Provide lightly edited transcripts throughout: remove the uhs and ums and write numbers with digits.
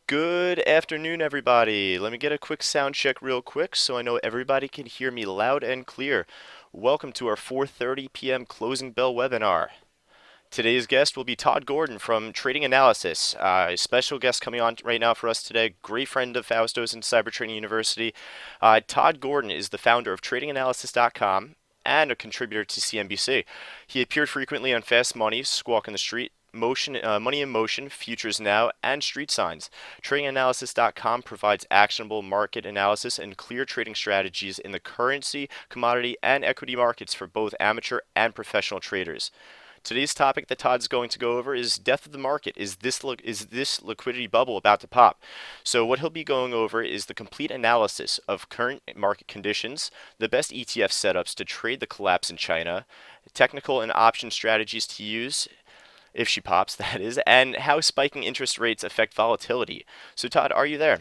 Good afternoon, everybody. Let me get a quick sound check real quick so I know everybody can hear me loud and clear. Welcome to our 4:30 p.m. closing bell webinar. Today's guest will be Todd Gordon from Trading Analysis. A special guest coming on right now for us today, great friend of Fausto's and Cyber Trading University. Todd Gordon is the founder of TradingAnalysis.com and a contributor to CNBC. He appeared frequently on Fast Money, Squawk in the Street, Money in Motion, Futures Now, and Street Signs. TradingAnalysis.com provides actionable market analysis and clear trading strategies in the currency, commodity, and equity markets for both amateur and professional traders. Today's topic that Todd's going to go over is death of the market. Is this liquidity bubble about to pop? So what he'll be going over is the complete analysis of current market conditions, the best ETF setups to trade the collapse in China, technical and option strategies to use if she pops, that is, and how spiking interest rates affect volatility. So Todd, are you there?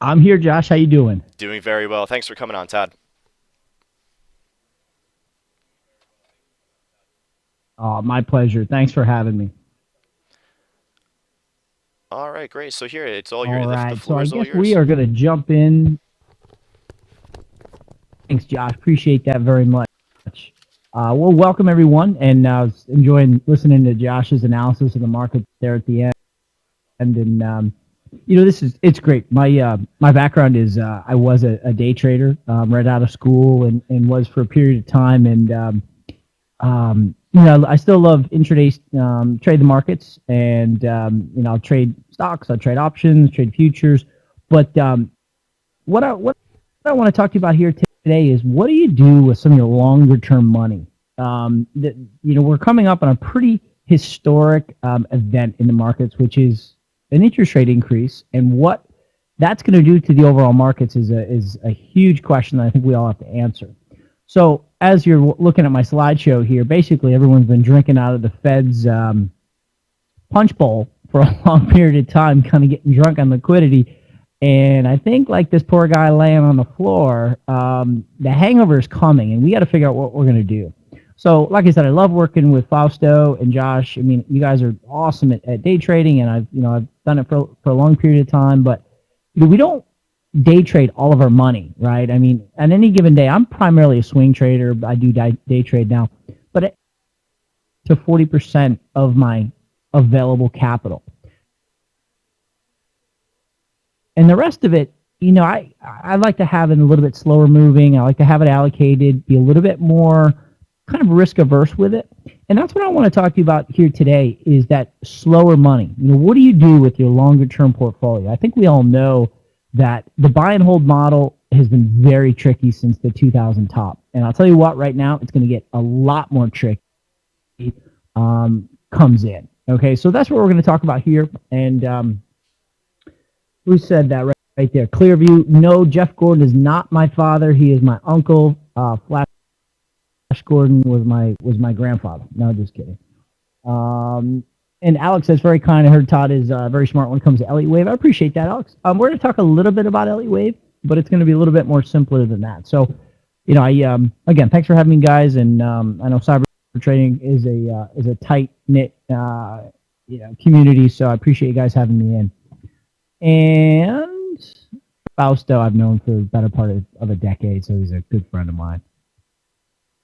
I'm here, Josh. How you doing? Doing very well. Thanks for coming on, Todd. My pleasure. Thanks for having me. All right, great. So here, it's all your All the right. So floor I is all guess we yours. are going to jump in. Thanks, Josh. Appreciate that very much. Well, welcome everyone, and I was enjoying listening to Josh's analysis of the market there at the end. And it's great. My background is I was a day trader right out of school, and was for a period of time, and I still love intraday trade the markets, and I'll trade stocks, I'll trade options, trade futures. But what I want to talk to you about here today is what do you do with some of your longer term money? We're coming up on a pretty historic event in the markets, which is an interest rate increase, and what that's going to do to the overall markets is a huge question that I think we all have to answer. So as you're looking at my slideshow here, basically everyone's been drinking out of the Fed's punch bowl for a long period of time, kind of getting drunk on liquidity. And I think like this poor guy laying on the floor, the hangover is coming, and we got to figure out what we're going to do. So, like I said, I love working with Fausto and Josh. I mean, you guys are awesome at day trading, and I've done it for a long period of time. But we don't day trade all of our money, right? I mean, at any given day, I'm primarily a swing trader. I do day trade now, but to 40% of my available capital. And the rest of it, I like to have it a little bit slower moving. I like to have it allocated, be a little bit more kind of risk averse with it. And that's what I want to talk to you about here today is that slower money. What do you do with your longer term portfolio? I think we all know that the buy and hold model has been very tricky since the 2000 top. And I'll tell you what, right now, it's going to get a lot more tricky comes in. Okay, so that's what we're going to talk about here. And who said that right there? Clearview. No, Jeff Gordon is not my father. He is my uncle. Flash Gordon was my grandfather. No, just kidding. And Alex says very kind. I heard Todd is very smart when it comes to Elliott Wave. I appreciate that, Alex. We're going to talk a little bit about Elliott Wave, but it's going to be a little bit more simpler than that. So, again, thanks for having me, guys. And I know cyber trading is a tight knit community, so I appreciate you guys having me in. And Fausto, I've known for the better part of a decade, so he's a good friend of mine.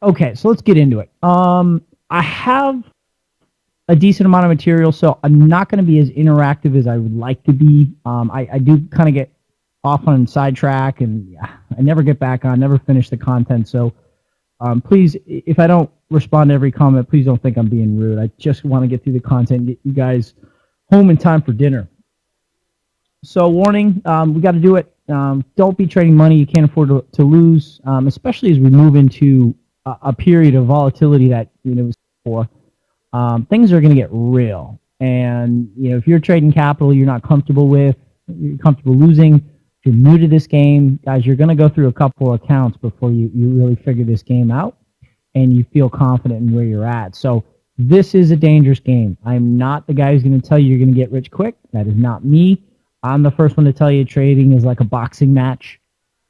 Okay, so let's get into it. I have a decent amount of material, so I'm not going to be as interactive as I would like to be. I do kind of get off on sidetrack, and I never get back on, never finish the content. So please, if I don't respond to every comment, please don't think I'm being rude. I just want to get through the content, get you guys home in time for dinner. So warning, we got to do it. Don't be trading money you can't afford to lose, especially as we move into a period of volatility that before. Things are going to get real. And if you're trading capital you're not comfortable with, you're comfortable losing, if you're new to this game, guys, you're going to go through a couple of accounts before you really figure this game out and you feel confident in where you're at. So this is a dangerous game. I'm not the guy who's going to tell you you're going to get rich quick. That is not me. I'm the first one to tell you trading is like a boxing match.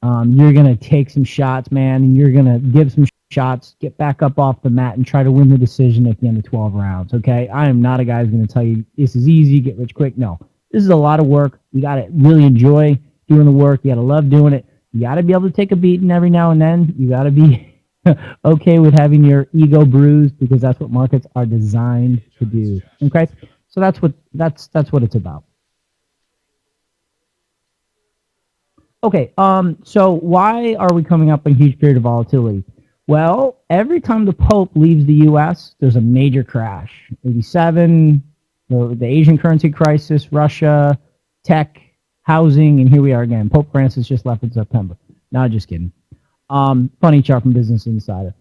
You're going to take some shots, man, and you're going to give some shots, get back up off the mat, and try to win the decision at the end of 12 rounds. Okay, I am not a guy who's going to tell you this is easy, get rich quick. No, this is a lot of work. You got to really enjoy doing the work. You got to love doing it. You got to be able to take a beating every now and then. You got to be okay with having your ego bruised, because that's what markets are designed to do. Okay, so that's what it's about. Okay, so why are we coming up on a huge period of volatility? Well, every time the Pope leaves the U.S., there's a major crash. 87, the Asian currency crisis, Russia, tech, housing, and here we are again. Pope Francis just left in September. No, just kidding. Funny chart from Business Insider.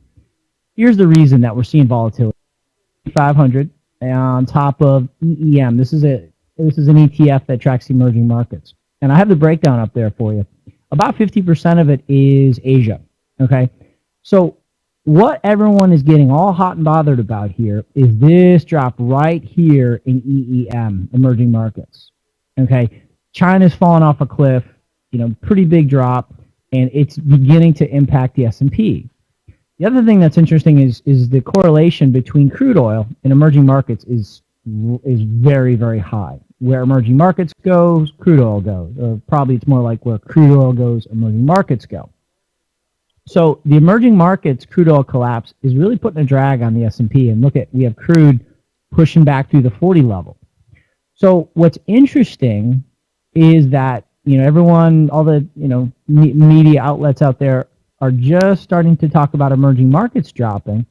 Here's the reason that we're seeing volatility. 500 on top of EEM. This is an ETF that tracks emerging markets. And I have the breakdown up there for you. About 50% of it is Asia. Okay. So what everyone is getting all hot and bothered about here is this drop right here in EEM, emerging markets. Okay. China's fallen off a cliff, pretty big drop, and it's beginning to impact the S&P. The other thing that's interesting is the correlation between crude oil and emerging markets is very, very high. Where emerging markets goes, crude oil goes. Or probably it's more like where crude oil goes, emerging markets go. So the emerging markets crude oil collapse is really putting a drag on the S&P. And we have crude pushing back through the 40 level. So what's interesting is that everyone, all the media outlets out there are just starting to talk about emerging markets dropping.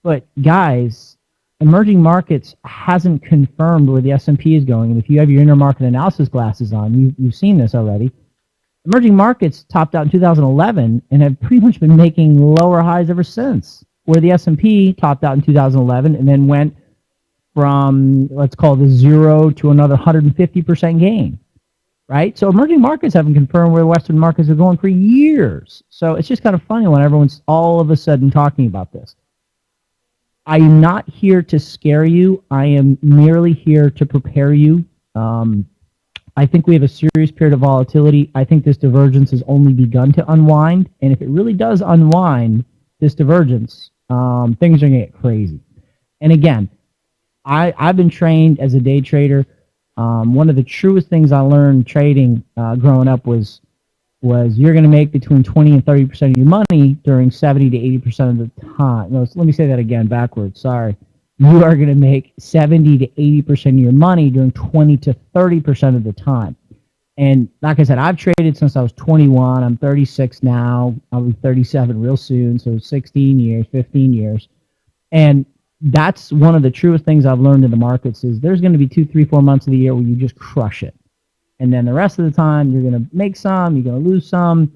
But guys, emerging markets hasn't confirmed where the S&P is going. And if you have your intermarket analysis glasses on, you've seen this already. Emerging markets topped out in 2011 and have pretty much been making lower highs ever since, where the S&P topped out in 2011 and then went from, let's call it, 0 to another 150% gain. Right? So emerging markets haven't confirmed where Western markets are going for years. So it's just kind of funny when everyone's all of a sudden talking about this. I am not here to scare you. I am merely here to prepare you. I think we have a serious period of volatility. I think this divergence has only begun to unwind. And if it really does unwind, this divergence, things are going to get crazy. And again, I've been trained as a day trader. One of the truest things I learned trading growing up was you're going to make between 20 and 30% of your money during 70 to 80% of the time. No, let me say that again backwards. Sorry. You are going to make 70 to 80% of your money during 20 to 30% of the time. And like I said, I've traded since I was 21. I'm 36 now. I'll be 37 real soon. So 16 years, 15 years. And that's one of the truest things I've learned in the markets is there's going to be 2, 3, 4 months of the year where you just crush it. And then the rest of the time, you're going to make some, you're going to lose some.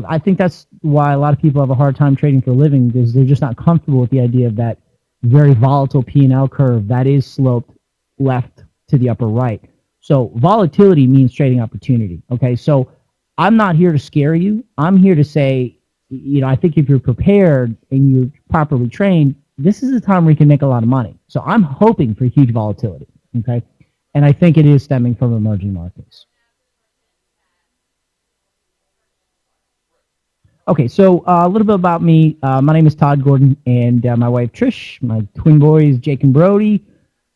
I think that's why a lot of people have a hard time trading for a living, because they're just not comfortable with the idea of that very volatile P&L curve that is sloped left to the upper right. So volatility means trading opportunity. Okay, so I'm not here to scare you. I'm here to say, I think if you're prepared and you're properly trained, this is a time where you can make a lot of money. So I'm hoping for huge volatility. Okay. And I think it is stemming from emerging markets. Okay, so a little bit about me. My name is Todd Gordon, and my wife Trish, my twin boys Jake and Brody.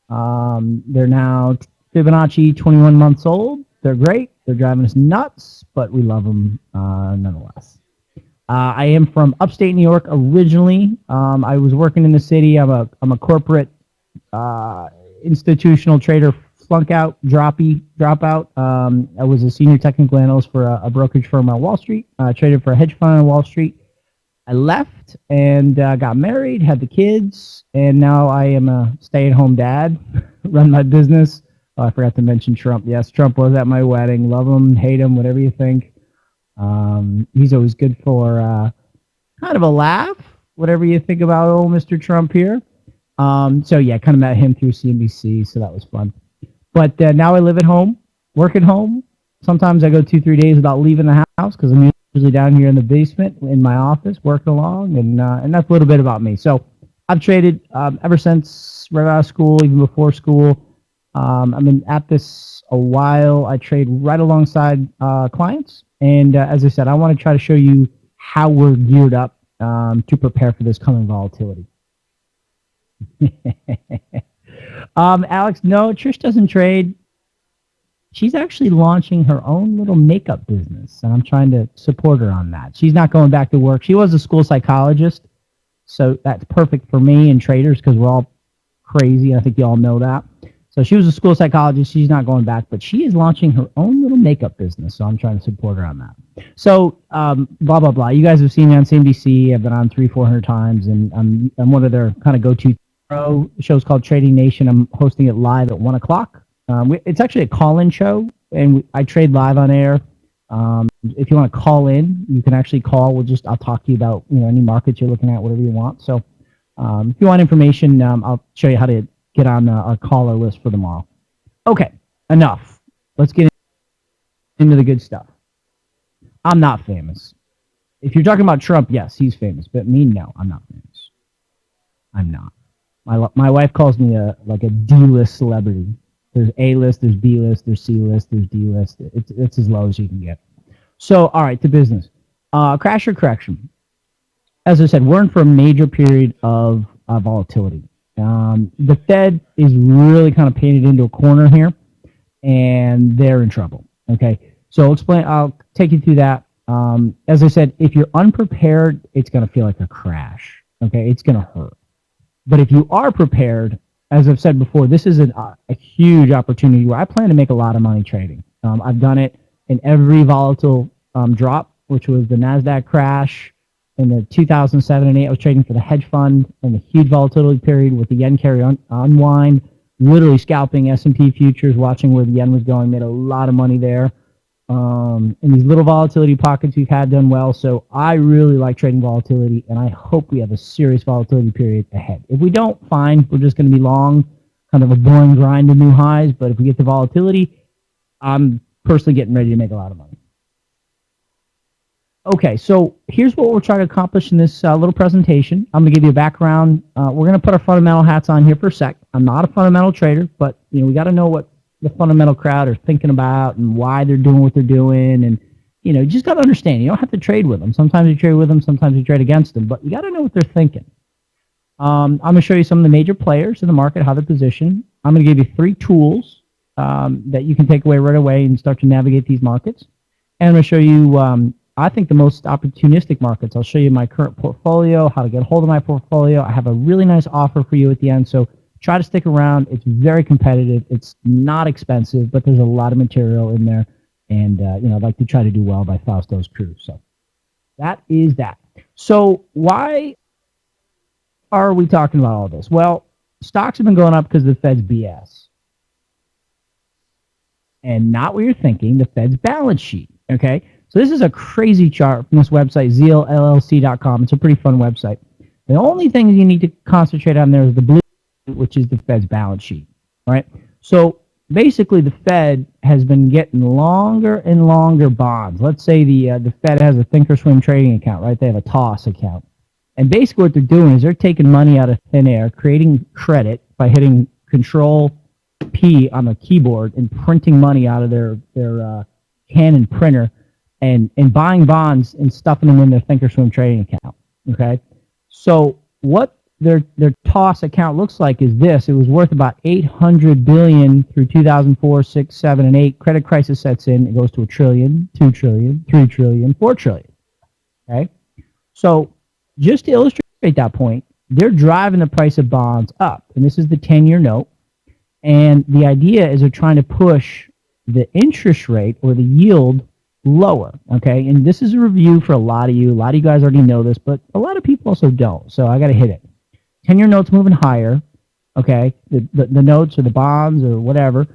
They're now Fibonacci 21 months old. They're great. They're driving us nuts, but we love them nonetheless. I am from upstate New York originally. I was working in the city. I'm a corporate institutional trader. Flunk out, dropout. I was a senior technical analyst for a brokerage firm on Wall Street. I traded for a hedge fund on Wall Street. I left and got married, had the kids, and now I am a stay-at-home dad, run my business. Oh, I forgot to mention Trump. Yes, Trump was at my wedding. Love him, hate him, whatever you think. He's always good for kind of a laugh, whatever you think about old Mr. Trump here. So, yeah, kind of met him through CNBC, so that was fun. But now I live at home, work at home. Sometimes I go 2-3 days without leaving the house because I'm usually down here in the basement in my office working along, and that's a little bit about me. So I've traded ever since right out of school, even before school. I've been at this a while. I trade right alongside clients, and as I said, I want to try to show you how we're geared up to prepare for this coming volatility. Alex, no, Trish doesn't trade. She's actually launching her own little makeup business, and I'm trying to support her on that. She's not going back to work. She was a school psychologist, so that's perfect for me and traders because we're all crazy. I think you all know that. So she was a school psychologist. She's not going back, but she is launching her own little makeup business, so I'm trying to support her on that. So, blah, blah, blah. You guys have seen me on CNBC. I've been on 300-400 times, and I'm one of their kind of go-to shows called Trading Nation. I'm hosting it live at 1 o'clock. It's actually a call-in show, and I trade live on air. If you want to call in, you can actually call. I'll talk to you about any markets you're looking at, whatever you want. So if you want information, I'll show you how to get on our caller list for tomorrow. Okay, enough. Let's get into the good stuff. I'm not famous. If you're talking about Trump, yes, he's famous. But me, no, I'm not famous. I'm not. My wife calls me a D-list celebrity. There's A-list, there's B-list, there's C-list, there's D-list. It's as low as you can get. So, all right, to business. Crash or correction? As I said, we're in for a major period of volatility. The Fed is really kind of painted into a corner here, and they're in trouble. Okay, so I'll take you through that. As I said, if you're unprepared, it's going to feel like a crash. Okay, it's going to hurt. But if you are prepared, as I've said before, this is a huge opportunity where I plan to make a lot of money trading. I've done it in every volatile drop, which was the NASDAQ crash. In the 2007 and 8, I was trading for the hedge fund in the huge volatility period with the yen carry unwind, literally scalping S&P futures, watching where the yen was going, made a lot of money there. In these little volatility pockets we've had done well, so I really like trading volatility, and I hope we have a serious volatility period ahead. If we don't, fine, we're just going to be long, kind of a boring grind to new highs, but if we get the volatility, I'm personally getting ready to make a lot of money. Okay, so here's what we're trying to accomplish in this little presentation. I'm going to give you a background. We're going to put our fundamental hats on here for a sec. I'm not a fundamental trader, but we got to know what the fundamental crowd are thinking about and why they're doing what they're doing, and you just got to understand. You don't have to trade with them. Sometimes you trade with them, sometimes you trade against them, but you got to know what they're thinking. I'm going to show you some of the major players in the market, how they're positioned. I'm going to give you 3 tools that you can take away right away and start to navigate these markets. And I'm going to show you, I think, the most opportunistic markets. I'll show you my current portfolio, how to get a hold of my portfolio. I have a really nice offer for you at the end, so try to stick around. It's very competitive. It's not expensive, but there's a lot of material in there. And, I'd like to try to do well by Fausto's crew. So that is that. So why are we talking about all this? Well, stocks have been going up because of the Fed's BS. And not what you're thinking, the Fed's balance sheet. Okay? So this is a crazy chart from this website, zealllc.com. It's a pretty fun website. The only thing you need to concentrate on there is the blue, which is the Fed's balance sheet, right? So basically the Fed has been getting longer and longer bonds. Let's say the Fed has a thinkorswim trading account, right? They have a TOS account. And basically what they're doing is they're taking money out of thin air, creating credit by hitting Control P on the keyboard and printing money out of their Canon printer and buying bonds and stuffing them in their thinkorswim trading account, okay? So what their TOS account looks like is this. It was worth about $800 billion through 2004, 6, 7, and 8. Credit crisis sets in. It goes to $1 trillion, $2 trillion, $3 trillion, $4 trillion. Okay? So just to illustrate that point, they're driving the price of bonds up. And this is the 10-year note. And the idea is they're trying to push the interest rate or the yield lower, okay? And this is a review for a lot of you. A lot of you guys already know this, but a lot of people also don't, so I got to hit it. 10-year notes moving higher, okay? The notes or the bonds or whatever,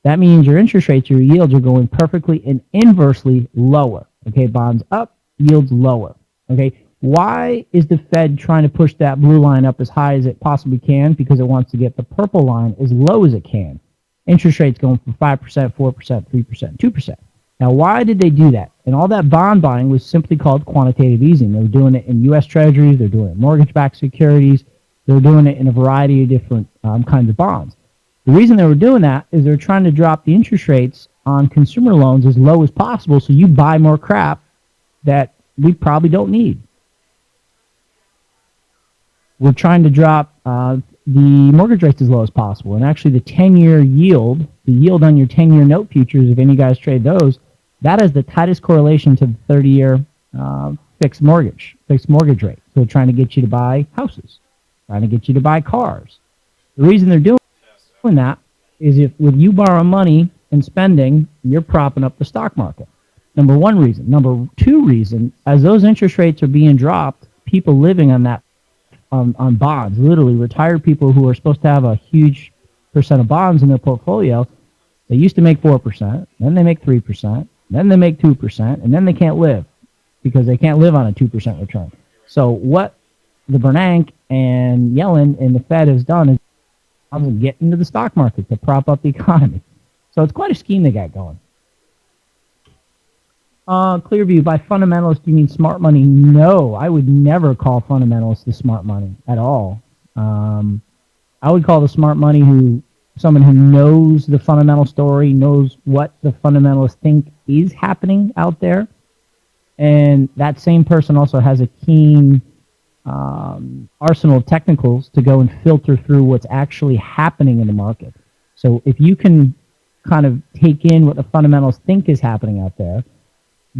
that means your interest rates, your yields are going perfectly and inversely lower, okay? Bonds up, yields lower, okay? Why is the Fed trying to push that blue line up as high as it possibly can? Because it wants to get the purple line as low as it can. Interest rates going from 5%, 4%, 3%, 2%. Now, why did they do that? And all that bond buying was simply called quantitative easing. They were doing it in U.S. Treasuries. They're doing it in mortgage-backed securities. They're doing it in a variety of different kinds of bonds. The reason they were doing that is they're trying to drop the interest rates on consumer loans as low as possible so you buy more crap that we probably don't need. we're trying to drop the mortgage rates as low as possible. And actually, the 10-year yield, the yield on your 10-year note futures, if any guys trade those, that has the tightest correlation to the 30-year fixed mortgage rate. So they're trying to get you to buy houses, trying to get you to buy cars. The reason they're doing that is if when you borrow money and spending, you're propping up the stock market. Number one reason. Number two reason, as those interest rates are being dropped, people living on that on bonds, literally retired people who are supposed to have a huge percent of bonds in their portfolio, they used to make 4%, then they make 3%, then they make 2%, and then they can't live because they can't live on a 2% return. So what the Bernanke and Yellen and the Fed has done is get into the stock market to prop up the economy. So it's quite a scheme they got going. Clearview, by fundamentalists, do you mean smart money? No, I would never call fundamentalists the smart money at all. I would call the smart money someone who knows the fundamental story, knows what the fundamentalists think is happening out there, and that same person also has a keen arsenal of technicals to go and filter through what's actually happening in the market. So if you can kind of take in what the fundamentals think is happening out there,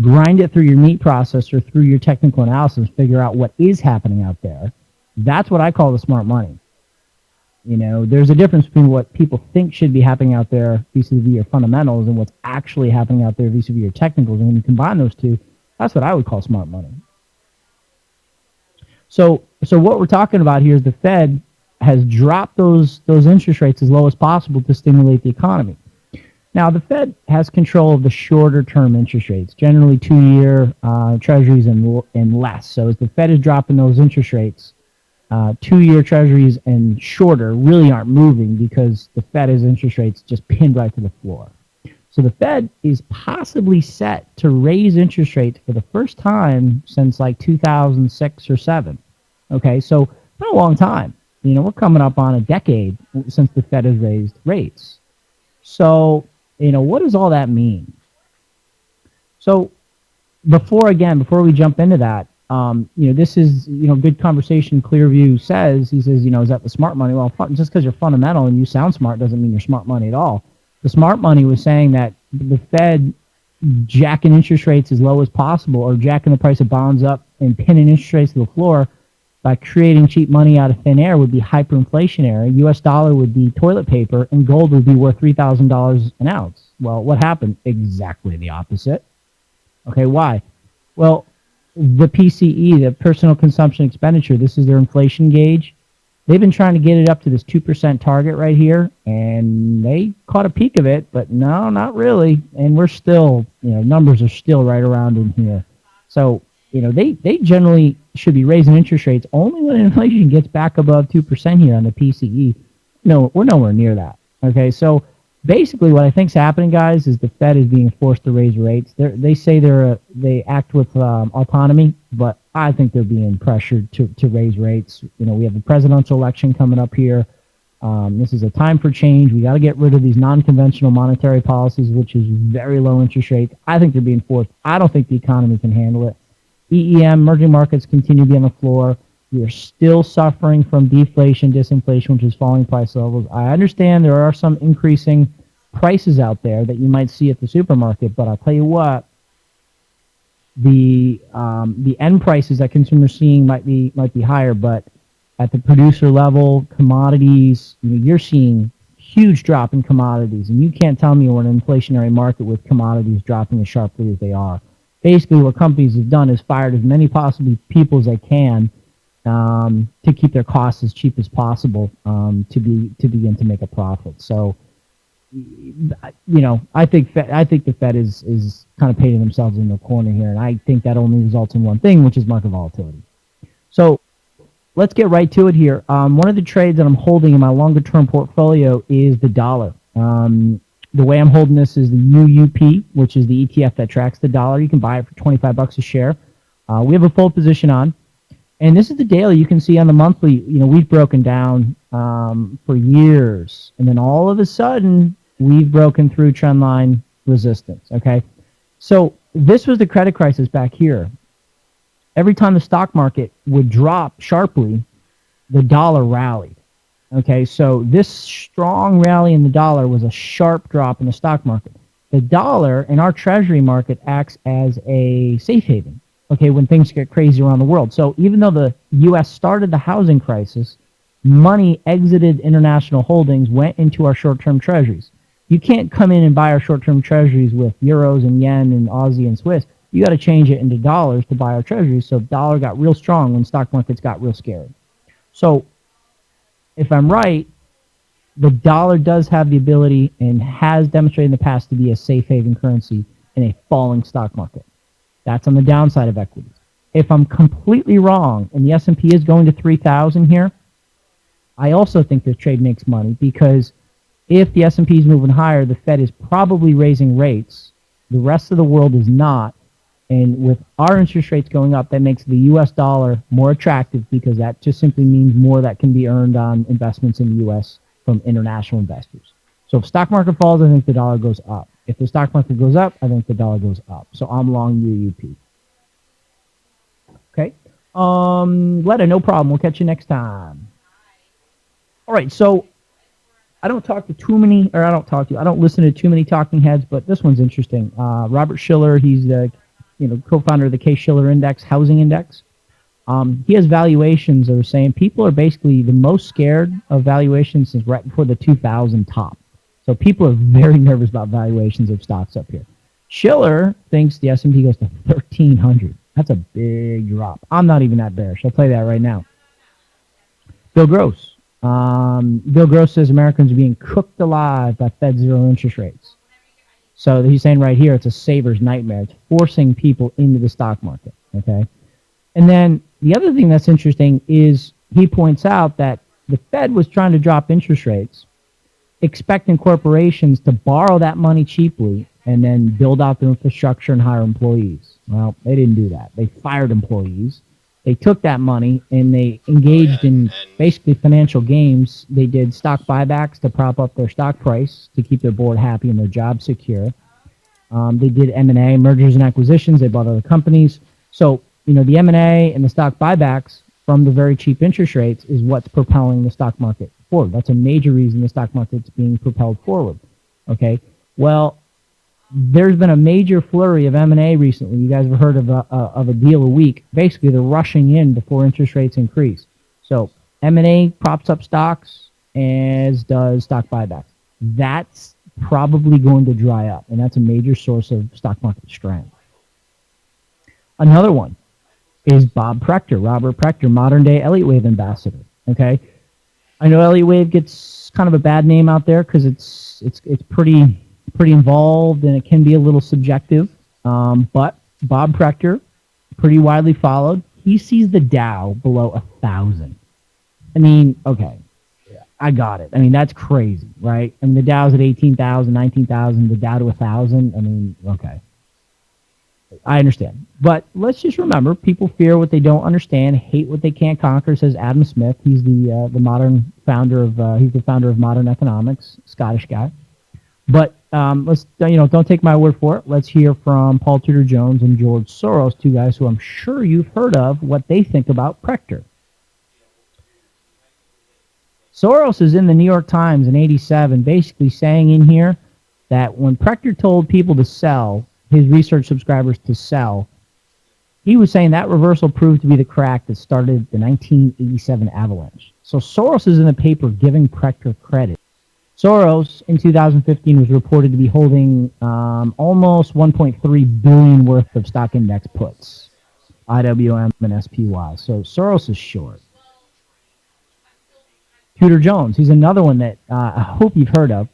grind it through your meat processor, through your technical analysis, figure out what is happening out there, that's what I call the smart money. You know, there's a difference between what people think should be happening out there vis-a-vis your fundamentals and what's actually happening out there vis-a-vis your technicals. And when you combine those two, that's what I would call smart money. So what we're talking about here is the Fed has dropped those interest rates as low as possible to stimulate the economy. Now, the Fed has control of the shorter-term interest rates, generally 2-year treasuries and less. So as the Fed is dropping those interest rates, 2-year treasuries and shorter really aren't moving because the Fed's interest rates just pinned right to the floor. So the Fed is possibly set to raise interest rates for the first time since like 2006 or 7. Okay, so for a long time. You know, we're coming up on a decade since the Fed has raised rates. So, you know, what does all that mean? So before we jump into that, you know, this is, you know, good conversation. Clearview says, he says, you know, is that the smart money? Well, just because you're fundamental and you sound smart doesn't mean you're smart money at all. The smart money was saying that the Fed jacking interest rates as low as possible or jacking the price of bonds up and pinning interest rates to the floor by creating cheap money out of thin air would be hyperinflationary. U.S. dollar would be toilet paper and gold would be worth $3,000 an ounce. Well, what happened? Exactly the opposite. Okay, why? Well, the PCE, the personal consumption expenditure, this is their inflation gauge. They've been trying to get it up to this 2% target right here, and they caught a peak of it, but no, not really. And we're still, you know, numbers are still right around in here. So, you know, they generally should be raising interest rates only when inflation gets back above 2% here on the PCE. No, we're nowhere near that. Okay, so basically what I think is happening, guys, is the Fed is being forced to raise rates. They say they act with autonomy, but I think they're being pressured to raise rates. You know, we have a presidential election coming up here. This is a time for change. We got to get rid of these non-conventional monetary policies, which is very low interest rates. I think they're being forced. I don't think the economy can handle it. EEM, emerging markets, continue to be on the floor. We are still suffering from deflation, disinflation, which is falling price levels. I understand there are some increasing prices out there that you might see at the supermarket, but I'll tell you what, the end prices that consumers are seeing might be higher, but at the producer level, commodities, you know, you're seeing huge drop in commodities, and you can't tell me we're in an inflationary market with commodities dropping as sharply as they are. Basically, what companies have done is fired as many possible people as they can to keep their costs as cheap as possible to begin to make a profit. So, you know, I think the Fed is kind of painting themselves in the corner here, and I think that only results in one thing, which is market volatility. So let's get right to it here. One of the trades that I'm holding in my longer-term portfolio is the dollar. The way I'm holding this is the UUP, which is the ETF that tracks the dollar. You can buy it for $25 a share. We have a full position on. And this is the daily. You can see on the monthly, you know, we've broken down for years. And then all of a sudden, we've broken through trendline resistance, okay? So this was the credit crisis back here. Every time the stock market would drop sharply, the dollar rallied. Okay, so this strong rally in the dollar was a sharp drop in the stock market. The dollar in our treasury market acts as a safe haven, okay, when things get crazy around the world. So even though the U.S. started the housing crisis, money exited international holdings, went into our short-term treasuries. You can't come in and buy our short-term treasuries with euros and yen and Aussie and Swiss. You got to change it into dollars to buy our treasuries. So dollar got real strong when stock markets got real scary. So if I'm right, the dollar does have the ability and has demonstrated in the past to be a safe haven currency in a falling stock market. That's on the downside of equities. If I'm completely wrong and the S&P is going to 3,000 here, I also think this trade makes money because if the S&P is moving higher, the Fed is probably raising rates. The rest of the world is not. And with our interest rates going up, that makes the U.S. dollar more attractive because that just simply means more that can be earned on investments in the U.S. from international investors. So if stock market falls, I think the dollar goes up. If the stock market goes up, I think the dollar goes up. So I'm long UUP. Okay. Letta, no problem. We'll catch you next time. All right. So I don't listen to too many talking heads, but this one's interesting. Robert Shiller, he's the co-founder of the Case-Shiller Index, Housing Index. He has valuations that are saying people are basically the most scared of valuations since right before the 2000 top. So people are very nervous about valuations of stocks up here. Schiller thinks the S&P goes to 1,300. That's a big drop. I'm not even that bearish. I'll tell you that right now. Bill Gross. Bill Gross says Americans are being cooked alive by Fed zero interest rates. So he's saying right here it's a saver's nightmare. It's forcing people into the stock market. Okay. And then the other thing that's interesting is he points out that the Fed was trying to drop interest rates, expecting corporations to borrow that money cheaply and then build out their infrastructure and hire employees. Well, they didn't do that. They fired employees. They took that money and they engaged in basically financial games. They did stock buybacks to prop up their stock price to keep their board happy and their job secure. They did M&A, mergers and acquisitions. They bought other companies. So, the M&A and the stock buybacks from the very cheap interest rates is what's propelling the stock market forward. That's a major reason the stock market's being propelled forward. Okay. Well, there's been a major flurry of M&A recently. You guys have heard of a deal a week. Basically, they're rushing in before interest rates increase. So M&A props up stocks, as does stock buybacks. That's probably going to dry up, and that's a major source of stock market strength. Another one is Bob Prechter, Robert Prechter, modern-day Elliott Wave ambassador. Okay, I know Elliott Wave gets kind of a bad name out there because it's pretty involved and it can be a little subjective. But Bob Prechter, pretty widely followed, he sees the Dow below 1,000. I mean, okay, I got it. I mean, that's crazy, right? I mean, the Dow's at 18,000, 19,000, the Dow to 1,000. I mean, okay. I understand. But let's just remember, people fear what they don't understand, hate what they can't conquer, says Adam Smith. He's the modern founder of he's the founder of modern economics, Scottish guy. But let's don't take my word for it. Let's hear from Paul Tudor Jones and George Soros, two guys who I'm sure you've heard of, what they think about Prechter. Soros is in the New York Times in '87, basically saying in here that when Prechter told people to sell, his research subscribers to sell, he was saying that reversal proved to be the crack that started the 1987 avalanche. So Soros is in the paper giving Prechter credit. Soros, in 2015, was reported to be holding almost $1.3 billion worth of stock index puts, IWM and SPY. So Soros is short. Tudor Jones, he's another one that I hope you've heard of.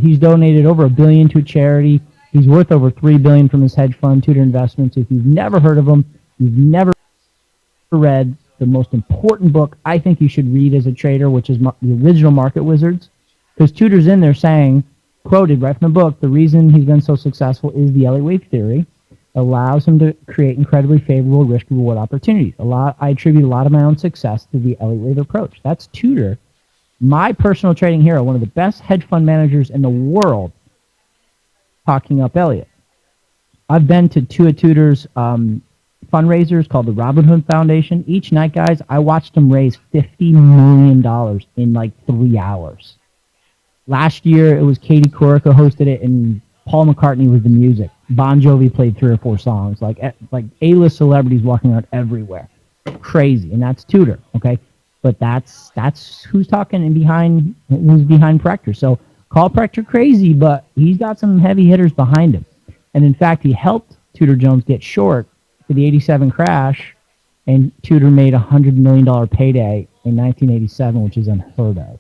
He's donated over $1 billion to a charity. He's worth over $3 billion from his hedge fund, Tudor Investments. If you've never heard of him, you've never read the most important book I think you should read as a trader, which is the original Market Wizards. Because Tudor's in there saying, quoted right from the book, the reason he's been so successful is the Elliott Wave theory allows him to create incredibly favorable risk-reward opportunities. I attribute a lot of my own success to the Elliott Wave approach. That's Tudor, my personal trading hero, one of the best hedge fund managers in the world, talking up Elliott. I've been to two of Tudor's fundraisers called the Robin Hood Foundation. Each night, guys, I watched them raise $50 million in like 3 hours. Last year, it was Katie Couric who hosted it, and Paul McCartney was the music. Bon Jovi played 3 or 4 songs. Like A-list celebrities walking around everywhere, crazy, and that's Tudor. Okay, but that's who's talking and who's behind Proctor. So call Proctor crazy, but he's got some heavy hitters behind him, and in fact, he helped Tudor Jones get short for the '87 crash, and Tudor made $100 million payday in 1987, which is unheard of.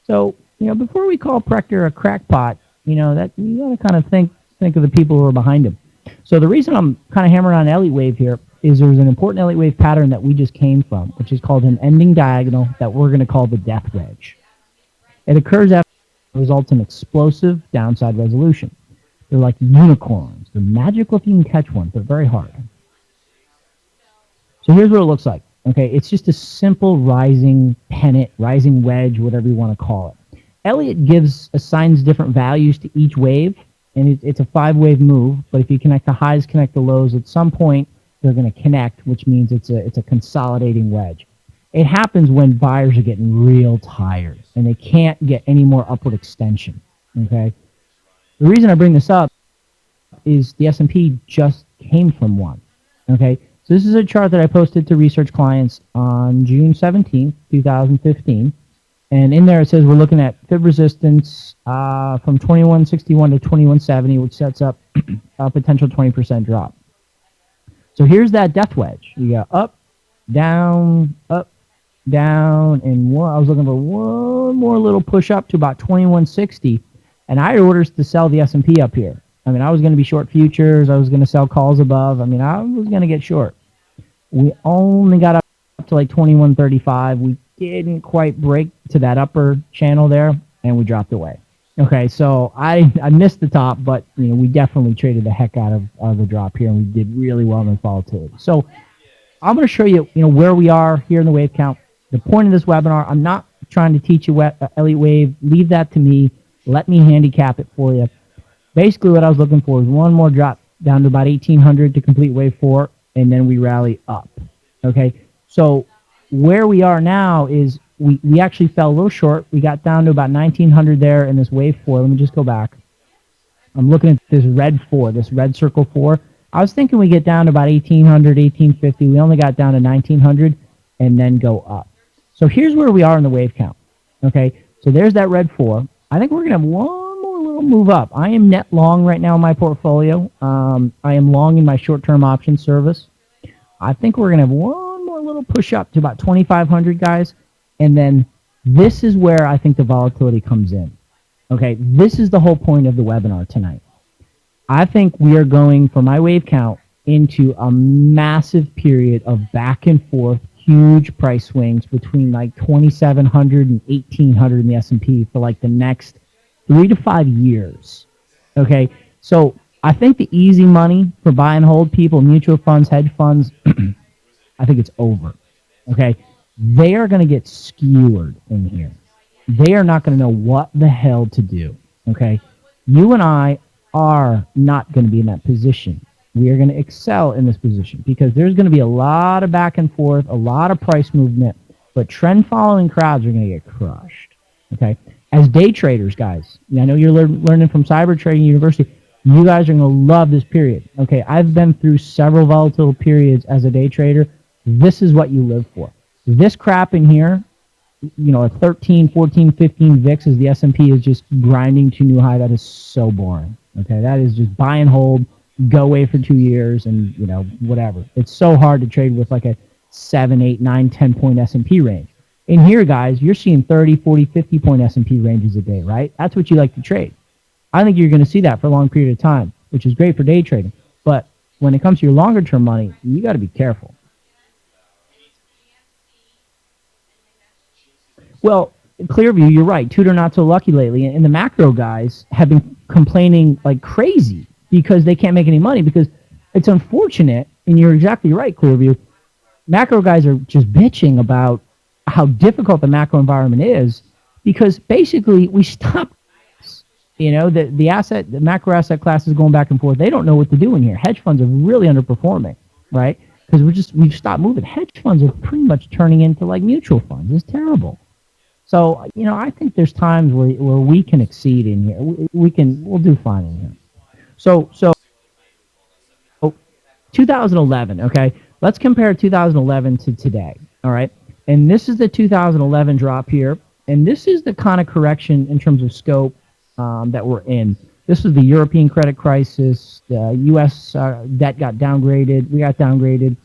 So, before we call Proctor a crackpot, that you got to kind of think of the people who are behind him. So the reason I'm kind of hammering on Elliott wave here is there's an important Elliott wave pattern that we just came from, which is called an ending diagonal that we're going to call the death wedge. It occurs after it results in explosive downside resolution. They're like unicorns. They're magical if you can catch one, but very hard. So here's what it looks like. Okay, it's just a simple rising pennant, rising wedge, whatever you want to call it. Elliott assigns different values to each wave, and it's a 5-wave move. But if you connect the highs, connect the lows, at some point they're going to connect, which means it's a consolidating wedge. It happens when buyers are getting real tired and they can't get any more upward extension. Okay, the reason I bring this up is the S&P just came from one. Okay. So this is a chart that I posted to research clients on June 17th, 2015. And in there it says we're looking at fib resistance from 2161 to 2170, which sets up a potential 20% drop. So here's that death wedge. You got up, down, and I was looking for one more little push up to about 2160. And I had orders to sell the S&P up here. I mean, I was going to be short futures. I was going to sell calls above. I mean, I was going to get short. We only got up to like 2135. We didn't quite break to that upper channel there, and we dropped away. Okay, so I missed the top, but we definitely traded the heck out of the drop here, and we did really well in the volatility. So I'm going to show you, where we are here in the wave count. The point of this webinar, I'm not trying to teach you Elliott wave. Leave that to me. Let me handicap it for you. Basically, what I was looking for is one more drop down to about 1800 to complete wave 4, and then we rally up. Okay, so where we are now is we actually fell a little short. We got down to about 1900 there in this wave 4. Let me just go back. I'm looking at this red 4, this red circle 4. I was thinking we get down to about 1800, 1850. We only got down to 1900 and then go up. So here's where we are in the wave count. Okay, so there's that red 4. I think we're going to have one more little move up. I am net long right now in my portfolio. I am long in my short-term option service. I think we're going to have one more little push up to about 2,500, guys. And then this is where I think the volatility comes in. Okay, this is the whole point of the webinar tonight. I think we are going, for my wave count, into a massive period of back and forth, huge price swings between like 2,700 and 1,800 in the S&P for like the next 3 to 5 years. Okay, so I think the easy money for buy and hold people, mutual funds, hedge funds, I think it's over. Okay, they are going to get skewered in here. They are not going to know what the hell to do. Okay, you and I are not going to be in that position. We are going to excel in this position because there's going to be a lot of back and forth, a lot of price movement, but trend following crowds are going to get crushed. Okay, as day traders, guys, I know you're learning from Cyber Trading University. You guys are going to love this period. Okay, I've been through several volatile periods as a day trader. This is what you live for. This crap in here, a 13, 14, 15 VIX as the S&P is just grinding to new high. That is so boring. Okay, that is just buy and hold, go away for 2 years, and whatever. It's so hard to trade with like a 7, 8, 9, 10 point S&P range. In here, guys, you're seeing 30, 40, 50 point S&P ranges a day, right? That's what you like to trade. I think you're going to see that for a long period of time, which is great for day trading. But when it comes to your longer term money, you got to be careful. Well, Clearview, you're right. Tudor not so lucky lately. And the macro guys have been complaining like crazy because they can't make any money because it's unfortunate, and you're exactly right, Clearview. Macro guys are just bitching about how difficult the macro environment is because basically we stopped. The macro asset class is going back and forth. They don't know what to do in here. Hedge funds are really underperforming, right? because we've stopped moving. Hedge funds are pretty much turning into like mutual funds. It's terrible. So I think there's times where we can exceed in here. We'll do fine in here. So 2011. Okay, let's compare 2011 to today. All right, and this is the 2011 drop here, and this is the kind of correction in terms of scope that we're in. This was the European credit crisis. The U.S. Debt got downgraded. We got downgraded.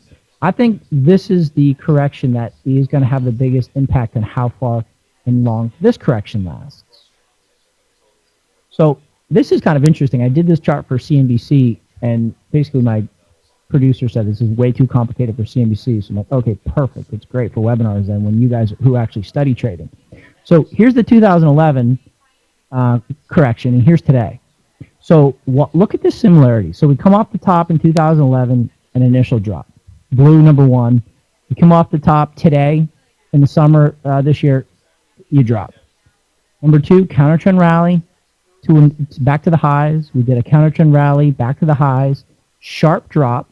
I think this is the correction that is going to have the biggest impact on how far and long this correction lasts. So this is kind of interesting. I did this chart for CNBC, and basically my producer said this is way too complicated for CNBC. So I'm like, okay, perfect. It's great for webinars then when you guys who actually study trading. So here's the 2011 correction, and here's today. So look at this similarity. So we come off the top in 2011, an initial drop. Blue, number one. We come off the top today in the summer this year, you drop. Number two, counter trend rally back to the highs. We did a counter trend rally back to the highs, sharp drop.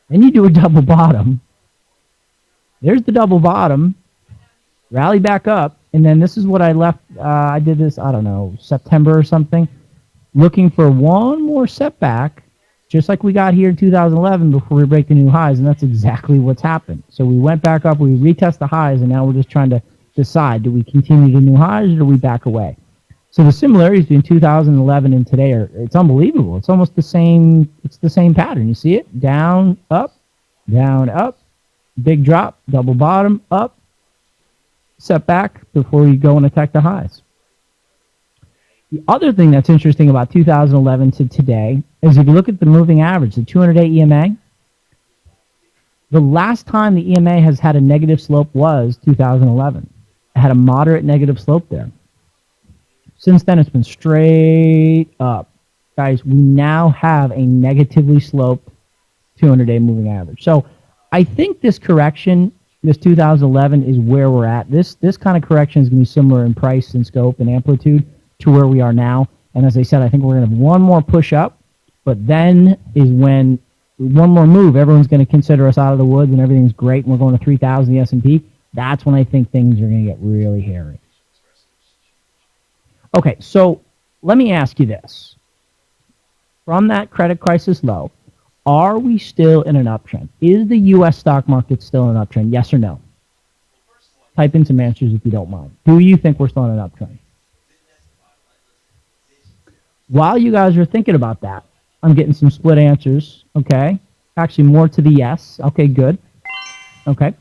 Then you do a double bottom. There's the double bottom, rally back up, and then this is what I left. I did this, I don't know, September or something, looking for one more setback, just like we got here in 2011 before we break the new highs, and that's exactly what's happened. So we went back up, we retest the highs, and now we're just trying to decide, do we continue the new highs or do we back away? So the similarities between 2011 and today it's unbelievable. It's almost the same. It's the same pattern. You see it? Down, up, big drop, double bottom, up, setback before you go and attack the highs. The other thing that's interesting about 2011 to today is if you look at the moving average, the 200-day EMA, the last time the EMA has had a negative slope was 2011. It had a moderate negative slope there. Since then, it's been straight up. Guys, we now have a negatively sloped 200-day moving average. So I think this correction, this 2011, is where we're at. This kind of correction is going to be similar in price and scope and amplitude to where we are now. And as I said, I think we're going to have one more push up, but then is when one more move, everyone's going to consider us out of the woods and everything's great and we're going to 3,000 the S&P. That's when I think things are going to get really hairy. Okay, so let me ask you this. From that credit crisis low, are we still in an uptrend? Is the U.S. stock market still in an uptrend? Yes or no? Type in some answers if you don't mind. Do you think we're still in an uptrend? While you guys are thinking about that, I'm getting some split answers, okay? Actually, more to the yes. Okay, good. Okay.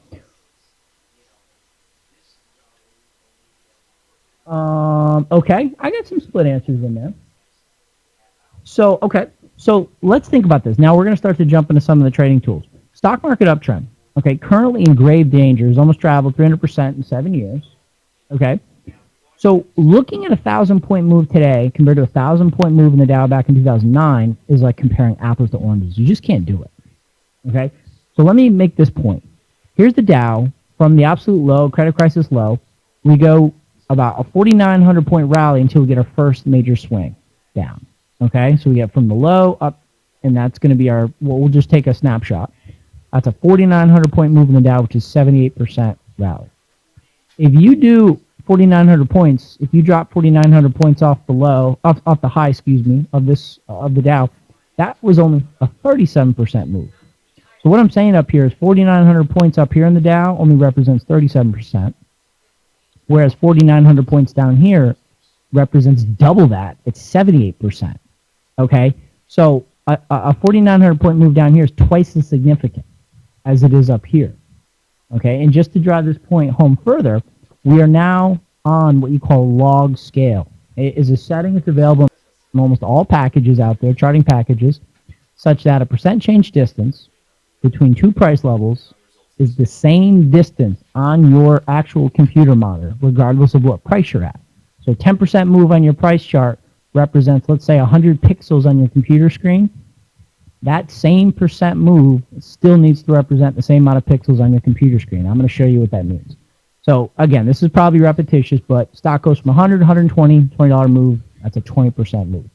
Okay, I got some split answers in there. So, okay, so let's think about this. Now we're going to start to jump into some of the trading tools. Stock market uptrend. Okay, currently in grave danger. Has almost traveled 300% in 7 years. Okay, so looking at a 1,000-point move today compared to a 1,000-point move in the Dow back in 2009 is like comparing apples to oranges. You just can't do it. Okay, so let me make this point. Here's the Dow from the absolute low, credit crisis low. We go about a 4,900-point rally until we get our first major swing down. Okay, so we get from the low up, and that's going to be our, well, we'll just take a snapshot. That's a 4,900-point move in the Dow, which is 78% rally. If you do 4,900 points, if you drop 4,900 points off the low, off the high, excuse me, of the Dow, that was only a 37% move. So what I'm saying up here is 4,900 points up here in the Dow only represents 37%. Whereas 4,900 points down here represents double that. It's 78%. Okay? So a 4,900 point move down here is twice as significant as it is up here. Okay? And just to drive this point home further, we are now on what you call log scale. It is a setting that's available in almost all packages out there, charting packages, such that a percent change distance between two price levels is the same distance on your actual computer monitor, regardless of what price you're at. So 10% move on your price chart represents, let's say, 100 pixels on your computer screen. That same percent move still needs to represent the same amount of pixels on your computer screen. I'm going to show you what that means. So again, this is probably repetitious, but stock goes from 100 to 120, $20 move, that's a 20% move.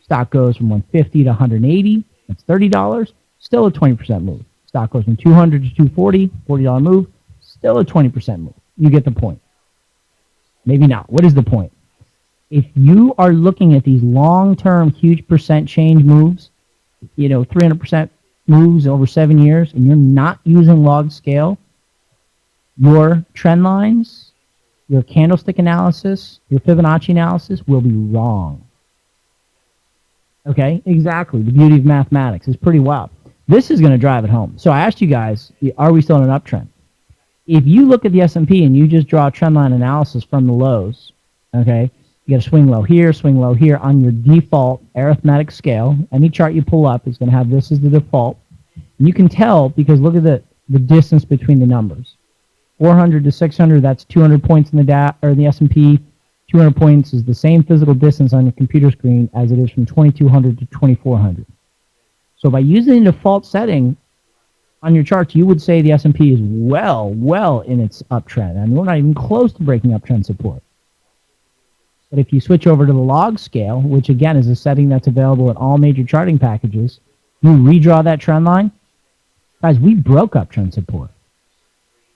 Stock goes from 150 to 180, that's $30, still a 20% move. Stock goes from 200 to 240, $40 move, still a 20% move. You get the point. Maybe not. What is the point? If you are looking at these long-term huge percent change moves, 300% moves over 7 years, and you're not using log scale, your trend lines, your candlestick analysis, your Fibonacci analysis will be wrong. Okay, exactly. The beauty of mathematics is pretty wild. This is going to drive it home. So I asked you guys, are we still in an uptrend? If you look at the S&P and you just draw a trend line analysis from the lows, okay, you got a swing low here on your default arithmetic scale. Any chart you pull up is going to have this as the default. And you can tell because look at the distance between the numbers. 400 to 600, that's 200 points in the S&P. 200 points is the same physical distance on the computer screen as it is from 2200 to 2400. So by using the default setting on your charts, you would say the S&P is well in its uptrend. And we're not even close to breaking uptrend support. But if you switch over to the log scale, which again is a setting that's available in all major charting packages, you redraw that trend line. Guys, we broke uptrend support.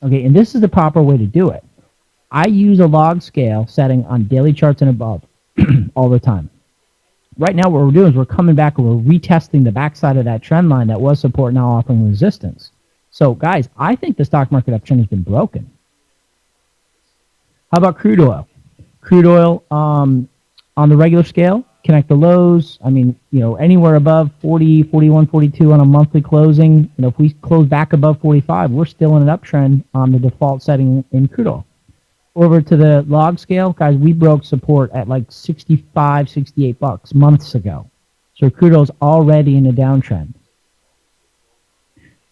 Okay, and this is the proper way to do it. I use a log scale setting on daily charts and above all the time. Right now what we're doing is we're coming back and we're retesting the backside of that trend line that was support, now offering resistance. So guys, I think the stock market uptrend has been broken. How about crude oil? Crude oil on the regular scale, connect the lows. I mean, anywhere above 40, 41, 42 on a monthly closing. If we close back above 45, we're still in an uptrend on the default setting in crude oil. Over to the log scale, guys, we broke support at like 65, 68 bucks months ago. So crude oil is already in a downtrend.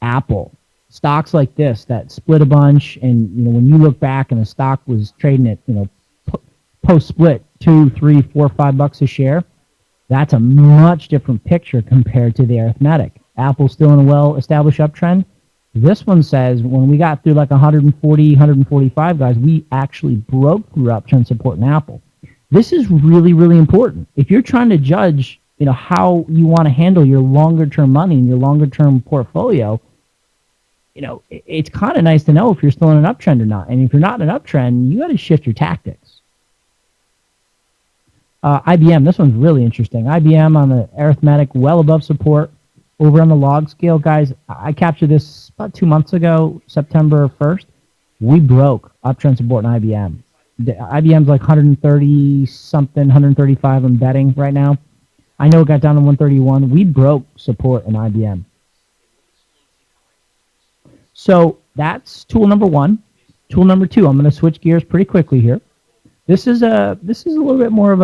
Apple, stocks like this that split a bunch, and when you look back and the stock was trading at post split 2, 3, 4, 5 bucks a share, that's a much different picture compared to the arithmetic. Apple's still in a well-established uptrend. This one says when we got through like 140, 145, guys, we actually broke through uptrend support in Apple. This is really, really important. If you're trying to judge, how you want to handle your longer-term money and your longer-term portfolio, it's kind of nice to know if you're still in an uptrend or not. And if you're not in an uptrend, you got to shift your tactics. IBM, this one's really interesting. IBM on the arithmetic, well above support. Over on the log scale, guys, I captured this about 2 months ago, September 1st. We broke uptrend support in IBM. IBM's like 130-something, 135 I'm betting right now. I know it got down to 131. We broke support in IBM. So that's tool number one. Tool number two, I'm going to switch gears pretty quickly here. This is a little bit more of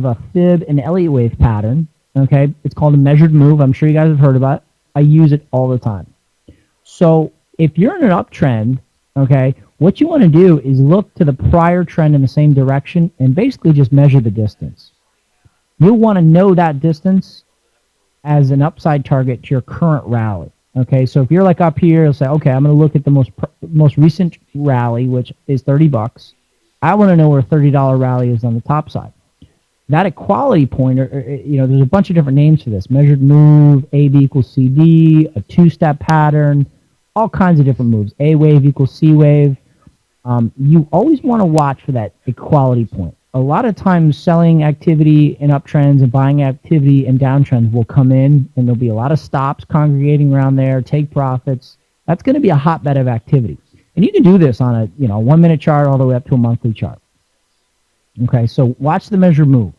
a fib and Elliott wave pattern. Okay, it's called a measured move. I'm sure you guys have heard about it. I use it all the time. So if you're in an uptrend, okay, what you want to do is look to the prior trend in the same direction and basically just measure the distance. You'll want to know that distance as an upside target to your current rally. Okay, so if you're like up here, you'll say, okay, I'm going to look at the most recent rally, which is 30 bucks. I want to know where a $30 rally is on the top side. That equality point, there's a bunch of different names for this. Measured move, AB equals CD, a two-step pattern, all kinds of different moves. A wave equals C wave. You always want to watch for that equality point. A lot of times selling activity in uptrends and buying activity in downtrends will come in, and there'll be a lot of stops congregating around there, take profits. That's going to be a hotbed of activity. And you can do this on a 1 minute chart all the way up to a monthly chart. Okay, so watch the measured move.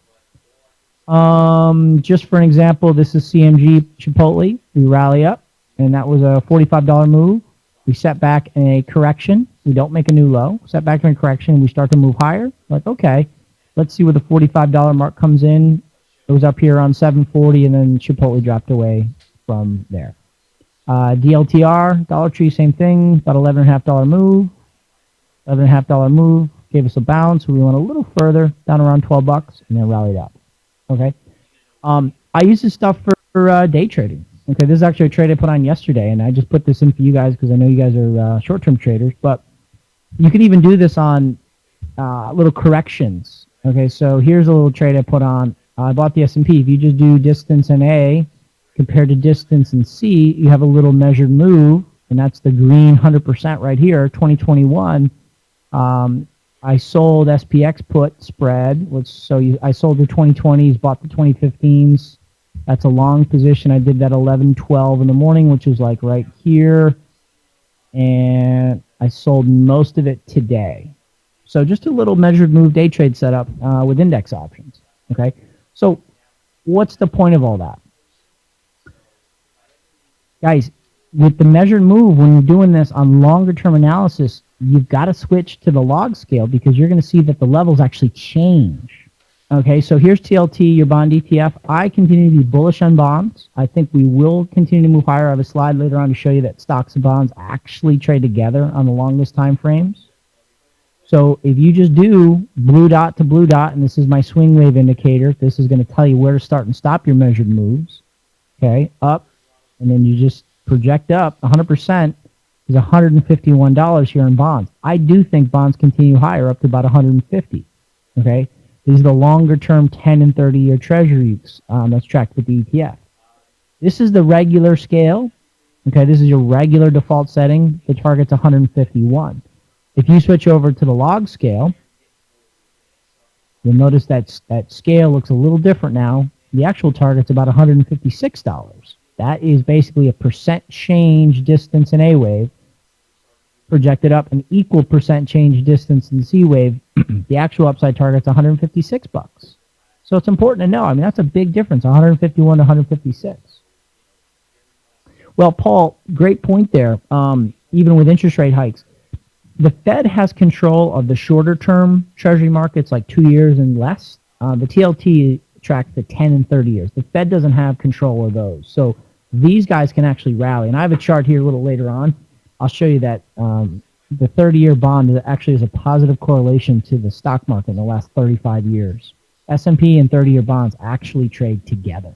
Just for an example, this is CMG Chipotle. We rally up, and that was a $45 move. We set back in a correction. We don't make a new low. Set back in a correction. We start to move higher. Like, okay, let's see where the $45 mark comes in. It was up here on 740, and then Chipotle dropped away from there. DLTR, Dollar Tree, same thing. About $11.50 move. $11.50 move. Gave us a bounce. We went a little further, down around 12 bucks, and then rallied up. Okay. I use this stuff for day trading. Okay, this is actually a trade I put on yesterday, and I just put this in for you guys because I know you guys are short-term traders. But you can even do this on little corrections. Okay, so here's a little trade I put on. I bought the S&P. If you just do distance in A, compared to distance in C, you have a little measured move, and that's the green 100% right here, 2021. I sold SPX put spread, I sold the 2020s, bought the 2015s. That's a long position. I did that 11:12 in the morning, which is like right here, and I sold most of it today. So just a little measured move day trade setup with index options. Okay, so what's the point of all that? Guys, with the measured move, when you're doing this on longer term analysis, you've got to switch to the log scale because you're going to see that the levels actually change. Okay, so here's TLT, your bond ETF. I continue to be bullish on bonds. I think we will continue to move higher. I have a slide later on to show you that stocks and bonds actually trade together on the longest time frames. So if you just do blue dot to blue dot, and this is my swing wave indicator, this is going to tell you where to start and stop your measured moves. Okay, up, and then you just project up 100% is $151 here in bonds. I do think bonds continue higher up to about 150. Okay, these are the longer term 10 and 30 year treasuries that's tracked with the ETF. This is the regular scale. Okay, this is your regular default setting. The target's 151. If you switch over to the log scale, you'll notice that scale looks a little different now. The actual target's about $156. That is basically a percent change distance in A wave projected up, an equal percent change distance in C wave. The actual upside target's $156. So it's important to know. I mean, that's a big difference, 151 to 156. Well, Paul, great point there. Even with interest rate hikes, the Fed has control of the shorter term treasury markets, like 2 years and less. The TLT tracks the 10 and 30 years. The Fed doesn't have control of those. So these guys can actually rally. And I have a chart here a little later on. I'll show you that the 30-year bond actually has a positive correlation to the stock market in the last 35 years. S&P and 30-year bonds actually trade together.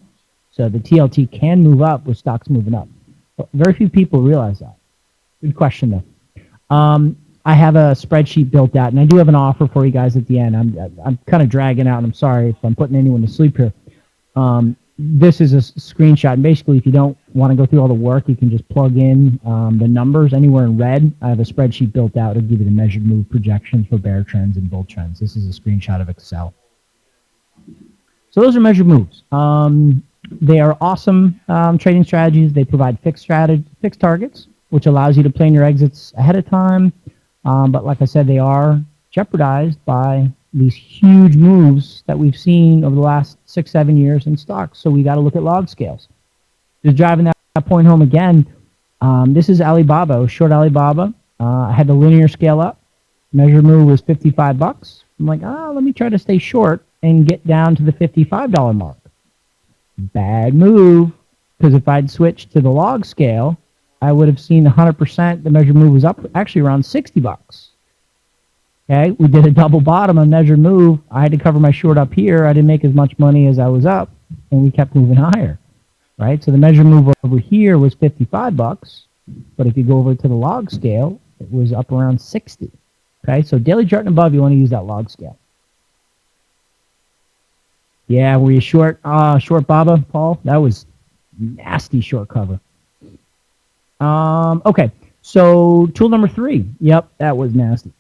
So the TLT can move up with stocks moving up. But very few people realize that. Good question, though. I have a spreadsheet built out, and I do have an offer for you guys at the end. I'm kind of dragging out, and I'm sorry if I'm putting anyone to sleep here. This is a screenshot, and basically, if you don't want to go through all the work, you can just plug in the numbers anywhere in red. I have a spreadsheet built out to give you the measured move projections for bear trends and bull trends. This is a screenshot of Excel. So those are measured moves. They are awesome trading strategies. They provide fixed targets, which allows you to plan your exits ahead of time. But like I said, they are jeopardized by these huge moves that we've seen over the last 6-7 years in stocks. So we got to look at log scales. Just driving that point home again, this is Alibaba, short Alibaba. I had the linear scale up. Measure move was $55. I'm like, let me try to stay short and get down to the $55 mark. Bad move, because if I'd switched to the log scale, I would have seen 100%. The measured move was up actually around $60. Okay, we did a double bottom on measured move. I had to cover my short up here. I didn't make as much money as I was up, and we kept moving higher. Right, so the measured move over here was $55, but if you go over to the log scale, it was up around 60. Okay, so daily chart and above, you want to use that log scale. Yeah, were you short Baba, Paul? That was nasty short cover. Okay, so tool number 3. Yep, that was nasty.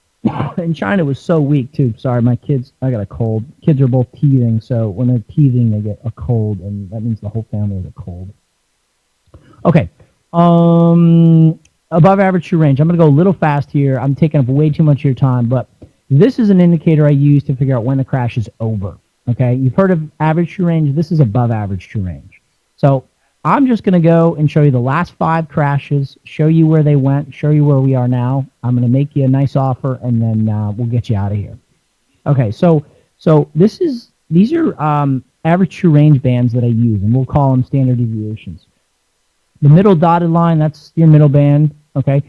And China was so weak too. Sorry, my kids, I got a cold. Kids are both teething, so when they're teething, they get a cold, and that means the whole family has a cold. Okay, above average true range. I'm going to go a little fast here. I'm taking up way too much of your time, but this is an indicator I use to figure out when the crash is over. Okay, you've heard of average true range. This is above average true range. So I'm just going to go and show you the last 5 crashes, show you where they went, show you where we are now. I'm going to make you a nice offer, and then we'll get you out of here. Okay, so these are average true range bands that I use, and we'll call them standard deviations. The middle dotted line, that's your middle band. Okay,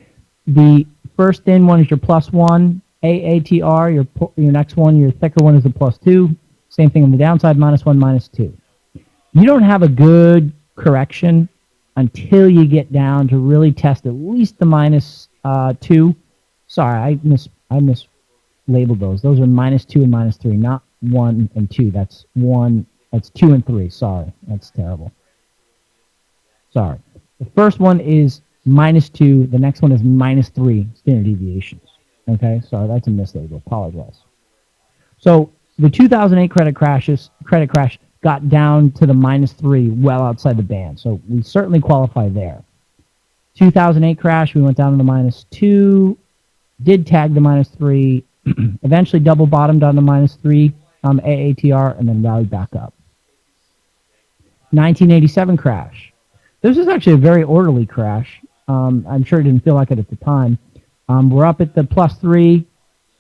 the first thin one is your +1, AATR. Your next one, your thicker one, is the +2. Same thing on the downside, -1, -2. You don't have a good correction until you get down to really test at least the -2. Sorry, I mislabeled those. Those are -2 and -3, not 1 and 2. That's 2 and 3. Sorry, that's terrible. Sorry. The first one is -2. The next one is -3 standard deviations. Okay, so that's a mislabel. Apologize. So the 2008 credit crash got down to the -3, well outside the band. So we certainly qualify there. 2008 crash, we went down to the -2, did tag the -3, eventually double bottomed on the -3 AATR, and then rallied back up. 1987 crash. This is actually a very orderly crash. I'm sure it didn't feel like it at the time. We're up at the +3,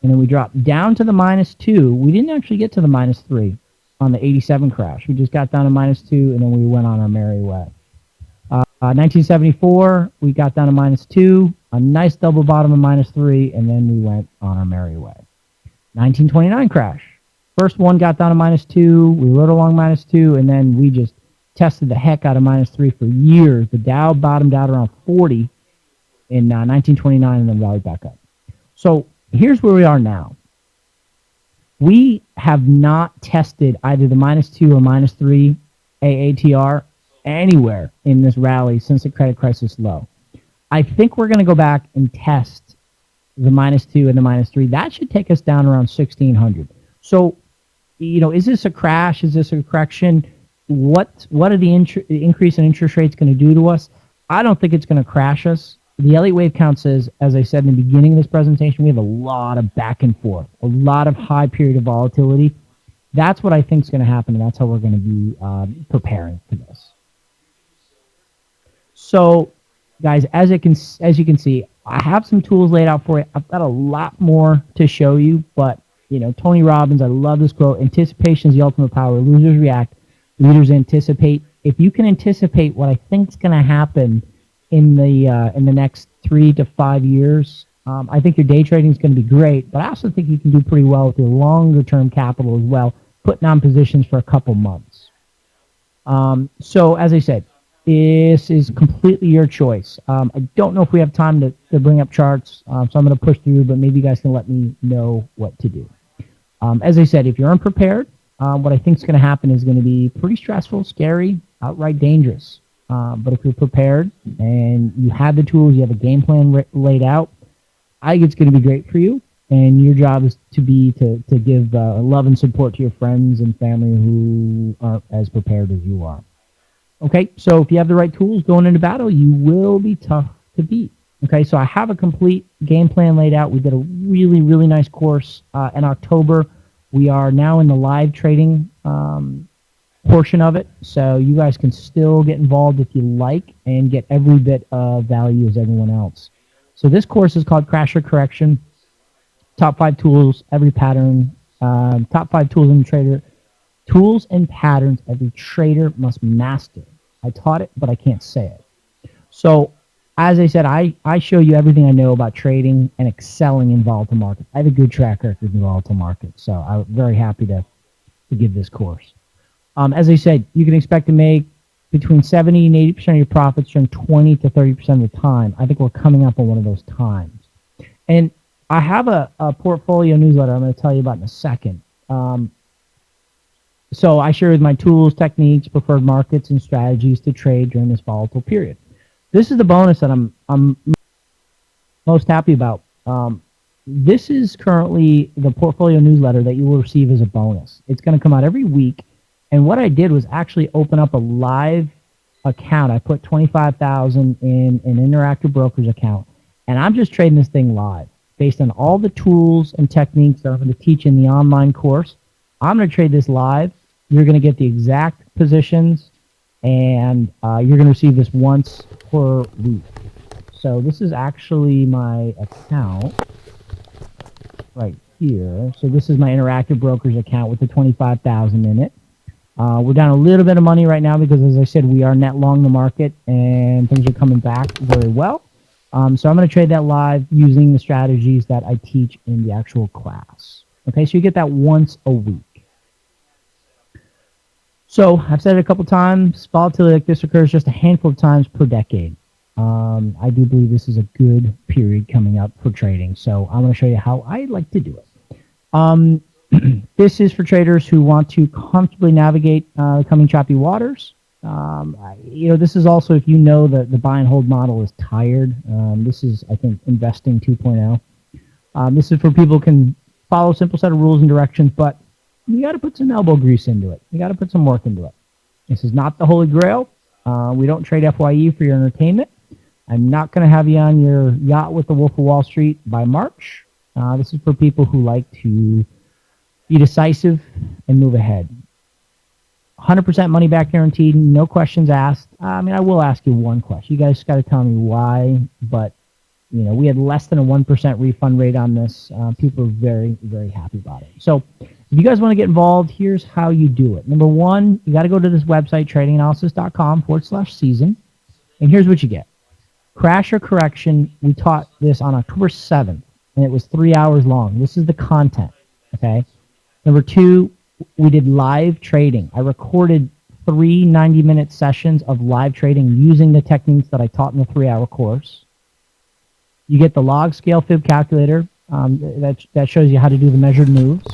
and then we dropped down to the -2. We didn't actually get to the -3 on the 87 crash. We just got down to -2, and then we went on our merry way. 1974, we got down to -2, a nice double bottom of -3, and then we went on our merry way. 1929 crash. First one got down to -2. We rode along -2, and then we just tested the heck out of -3 for years. The Dow bottomed out around 40 in 1929 and then rallied back up. So here's where we are now. We have not tested either the -2 or -3 AATR anywhere in this rally since the credit crisis low. I think we're going to go back and test the -2 and the -3. That should take us down around 1600. So, is this a crash? Is this a correction? What are the increase in interest rates going to do to us? I don't think it's going to crash us. The Elliott wave count says, as I said in the beginning of this presentation, we have a lot of back and forth, a lot of high period of volatility. That's what I think is going to happen, and that's how we're going to be preparing for this. So, guys, as you can see, I have some tools laid out for you. I've got a lot more to show you, but Tony Robbins, I love this quote: "Anticipation is the ultimate power. Losers react, leaders anticipate." If you can anticipate what I think is going to happen in the next 3 to 5 years, I think your day trading is going to be great. But I also think you can do pretty well with your longer term capital as well, putting on positions for a couple months. So as I said, this is completely your choice. I don't know if we have time to bring up charts, so I'm going to push through, but maybe you guys can let me know what to do. As I said, if you're unprepared, what I think is going to happen is going to be pretty stressful, scary, outright dangerous. But if you're prepared and you have the tools, you have a game plan laid out, I think it's going to be great for you. And your job is to give love and support to your friends and family who aren't as prepared as you are. Okay, so if you have the right tools going into battle, you will be tough to beat. Okay, so I have a complete game plan laid out. We did a really, really nice course in October. We are now in the live trading portion of it, so you guys can still get involved if you like and get every bit of value as everyone else. So this course is called Crash or Correction. Top 5 tools, every pattern. Top 5 tools in the trader. Tools and patterns every trader must master. I taught it, but I can't say it. So, as I said, I show you everything I know about trading and excelling in volatile markets. I have a good track record in volatile markets, so I'm very happy to give this course. As I said, you can expect to make between 70 and 80% of your profits during 20 to 30% of the time. I think we're coming up on one of those times. And I have a portfolio newsletter I'm going to tell you about in a second. So I share my tools, techniques, preferred markets, and strategies to trade during this volatile period. This is the bonus that I'm most happy about. This is currently the portfolio newsletter that you will receive as a bonus. It's going to come out every week. And what I did was actually open up a live account. I put $25,000 in an Interactive Brokers account. And I'm just trading this thing live based on all the tools and techniques that I'm going to teach in the online course. I'm going to trade this live. You're going to get the exact positions, and you're going to receive this once per week. So this is actually my account right here. So this is my Interactive Brokers account with the $25,000 in it. We're down a little bit of money right now because, as I said, we are net long the market, and things are coming back very well. So I'm going to trade that live using the strategies that I teach in the actual class. Okay, so you get that once a week. So I've said it a couple times, volatility like this occurs just a handful of times per decade. I do believe this is a good period coming up for trading. So I'm going to show you how I like to do it. This is for traders who want to comfortably navigate coming choppy waters. This is also, if you know that the buy and hold model is tired, this is, I think, investing 2.0. This is for people who can follow a simple set of rules and directions, but you got to put some elbow grease into it. You got to put some work into it. This is not the holy grail. We don't trade FYE for your entertainment. I'm not going to have you on your yacht with the Wolf of Wall Street by March. This is for people who like to be decisive and move ahead. 100% money back guaranteed, no questions asked. I mean, I will ask you one question. You guys got to tell me why, but we had less than a 1% refund rate on this. People are very, very happy about it. So if you guys want to get involved, here's how you do it. Number one, you got to go to this website, tradinganalysis.com/season, and here's what you get. Crash or correction, we taught this on October 7th, and it was 3 hours long. This is the content, okay? Number two, we did live trading. I recorded 3 90-minute sessions of live trading using the techniques that I taught in the 3-hour course. You get the log scale fib calculator that shows you how to do the measured moves.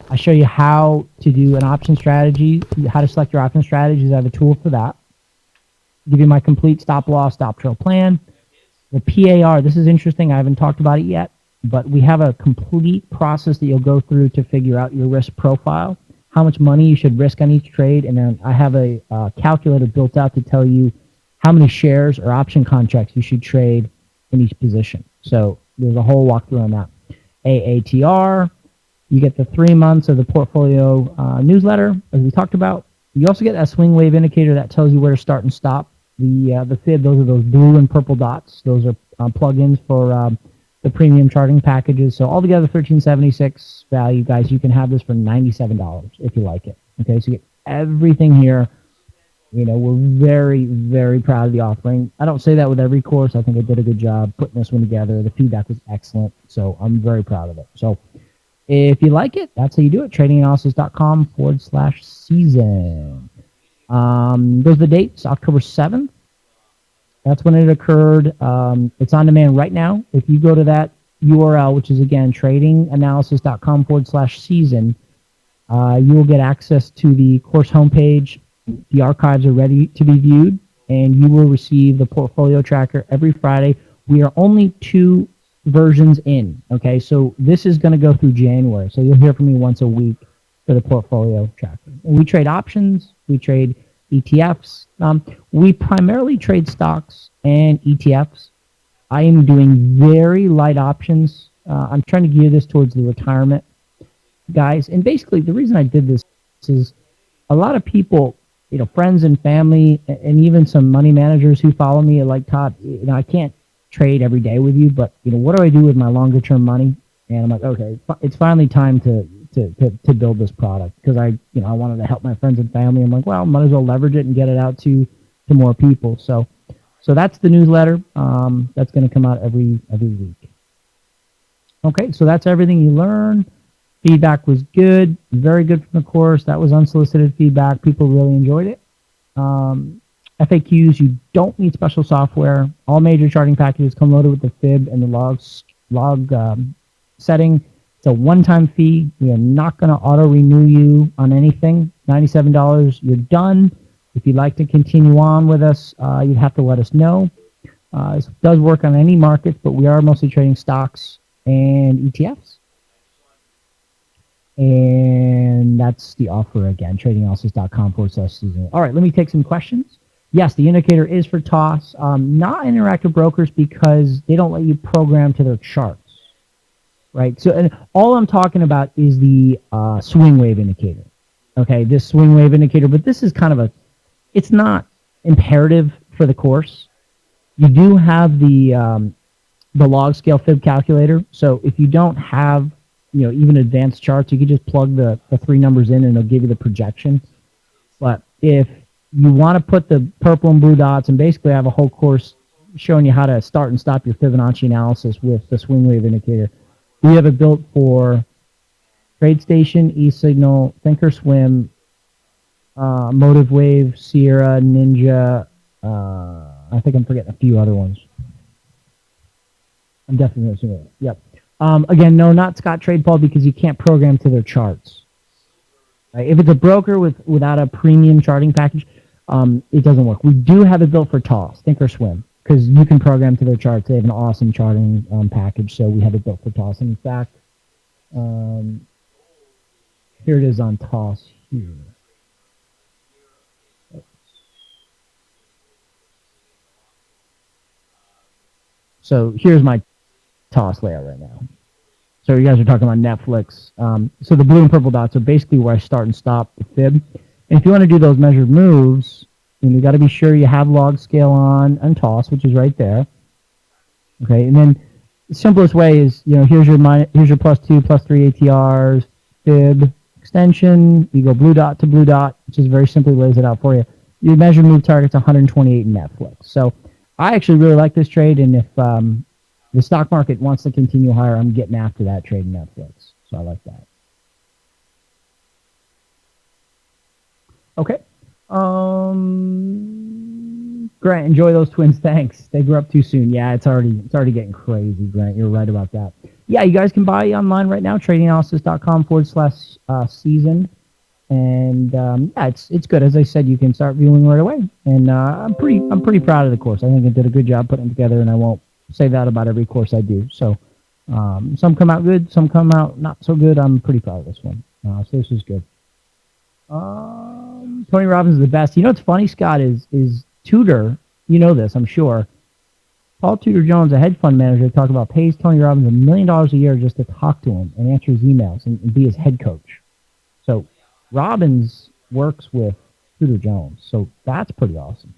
I show you how to do an option strategy, how to select your option strategies. I have a tool for that. Give you my complete stop loss, stop trail plan. The PAR, this is interesting. I haven't talked about it yet, but we have a complete process that you'll go through to figure out your risk profile, how much money you should risk on each trade, and then I have a calculator built out to tell you how many shares or option contracts you should trade in each position. So there's a whole walkthrough on that. AATR, you get the 3 months of the portfolio newsletter, as we talked about. You also get a swing wave indicator that tells you where to start and stop. The fib, those are those blue and purple dots. Those are plugins for the premium charting packages. So altogether, $13.76 value, guys. You can have this for $97 if you like it. Okay, so you get everything here. We're very, very proud of the offering. I don't say that with every course. I think I did a good job putting this one together. The feedback was excellent, so I'm very proud of it. So if you like it, that's how you do it. Tradinganalysis.com/season. Those are the dates, October 7th. That's when it occurred. It's on demand right now. If you go to that URL, which is, again, tradinganalysis.com/season, you will get access to the course homepage. The archives are ready to be viewed, and you will receive the portfolio tracker every Friday. We are only 2 versions in, okay? So this is going to go through January, so you'll hear from me once a week for the portfolio tracker. And we trade options. We trade ETFs. We primarily trade stocks and ETFs. I am doing very light options. I'm trying to gear this towards the retirement guys. And basically, the reason I did this is a lot of people, friends and family, and even some money managers who follow me are like, Todd, I can't trade every day with you, but what do I do with my longer term money? And I'm like, okay, it's finally time to build this product, because I wanted to help my friends and family. I'm like, well, might as well leverage it and get it out to more people. So that's the newsletter. That's going to come out every week. Okay, so that's everything you learn. Feedback was good, very good from the course. That was unsolicited feedback. People really enjoyed it. FAQs, you don't need special software. All major charting packages come loaded with the fib and the log setting. It's a one-time fee. We are not going to auto-renew you on anything. $97, you're done. If you'd like to continue on with us, you'd have to let us know. This does work on any markets, but we are mostly trading stocks and ETFs. And that's the offer again, tradinganalysis.com/season. All right, let me take some questions. Yes, the indicator is for TOS, not interactive brokers, because they don't let you program to their charts, right? So, and all I'm talking about is the swing wave indicator. Okay, this swing wave indicator, but this is kind of it's not imperative for the course. You do have the log scale fib calculator. So if you don't have even advanced charts, you could just plug the 3 numbers in and it'll give you the projection. But if you want to put the purple and blue dots, and basically have a whole course showing you how to start and stop your Fibonacci analysis with the swing wave indicator, we have it built for TradeStation, eSignal, Thinkorswim, Motive Wave, Sierra, Ninja. I think I'm forgetting a few other ones. I'm definitely missing it. Yep. Again, no, not Scott TradePaul, because you can't program to their charts. Right? If it's a broker without a premium charting package, It doesn't work. We do have it built for toss, thinkorswim, because you can program to their charts. They have an awesome charting package, so we have it built for toss. And in fact, um, here it is on toss here. So here's my toss layout right now. So you guys are talking about Netflix. So the blue and purple dots are basically where I start and stop the fib. And if you want to do those measured moves, you got to be sure you have log scale on and toss, which is right there. Okay, and then the simplest way is, here's your +2, +3 ATRs, fib, extension. You go blue dot to blue dot, which just very simply lays it out for you. Your measured move target's 128 in Netflix. So I actually really like this trade, and if the stock market wants to continue higher, I'm getting after that trade in Netflix. So I like that. Okay. Grant, enjoy those twins. Thanks. They grew up too soon. Yeah, it's already getting crazy, Grant. You're right about that. Yeah, you guys can buy online right now, tradinganalysis.com/season. And yeah, it's good. As I said, you can start viewing right away. And I'm pretty proud of the course. I think it did a good job putting it together, and I won't say that about every course I do. So some come out good, some come out not so good. I'm pretty proud of this one. So this is good. Tony Robbins is the best. What's funny, Scott, is Tudor. You know this, I'm sure. Paul Tudor Jones, a hedge fund manager, talked about pays Tony Robbins $1 million a year just to talk to him and answer his emails and be his head coach. So Robbins works with Tudor Jones. So that's pretty awesome.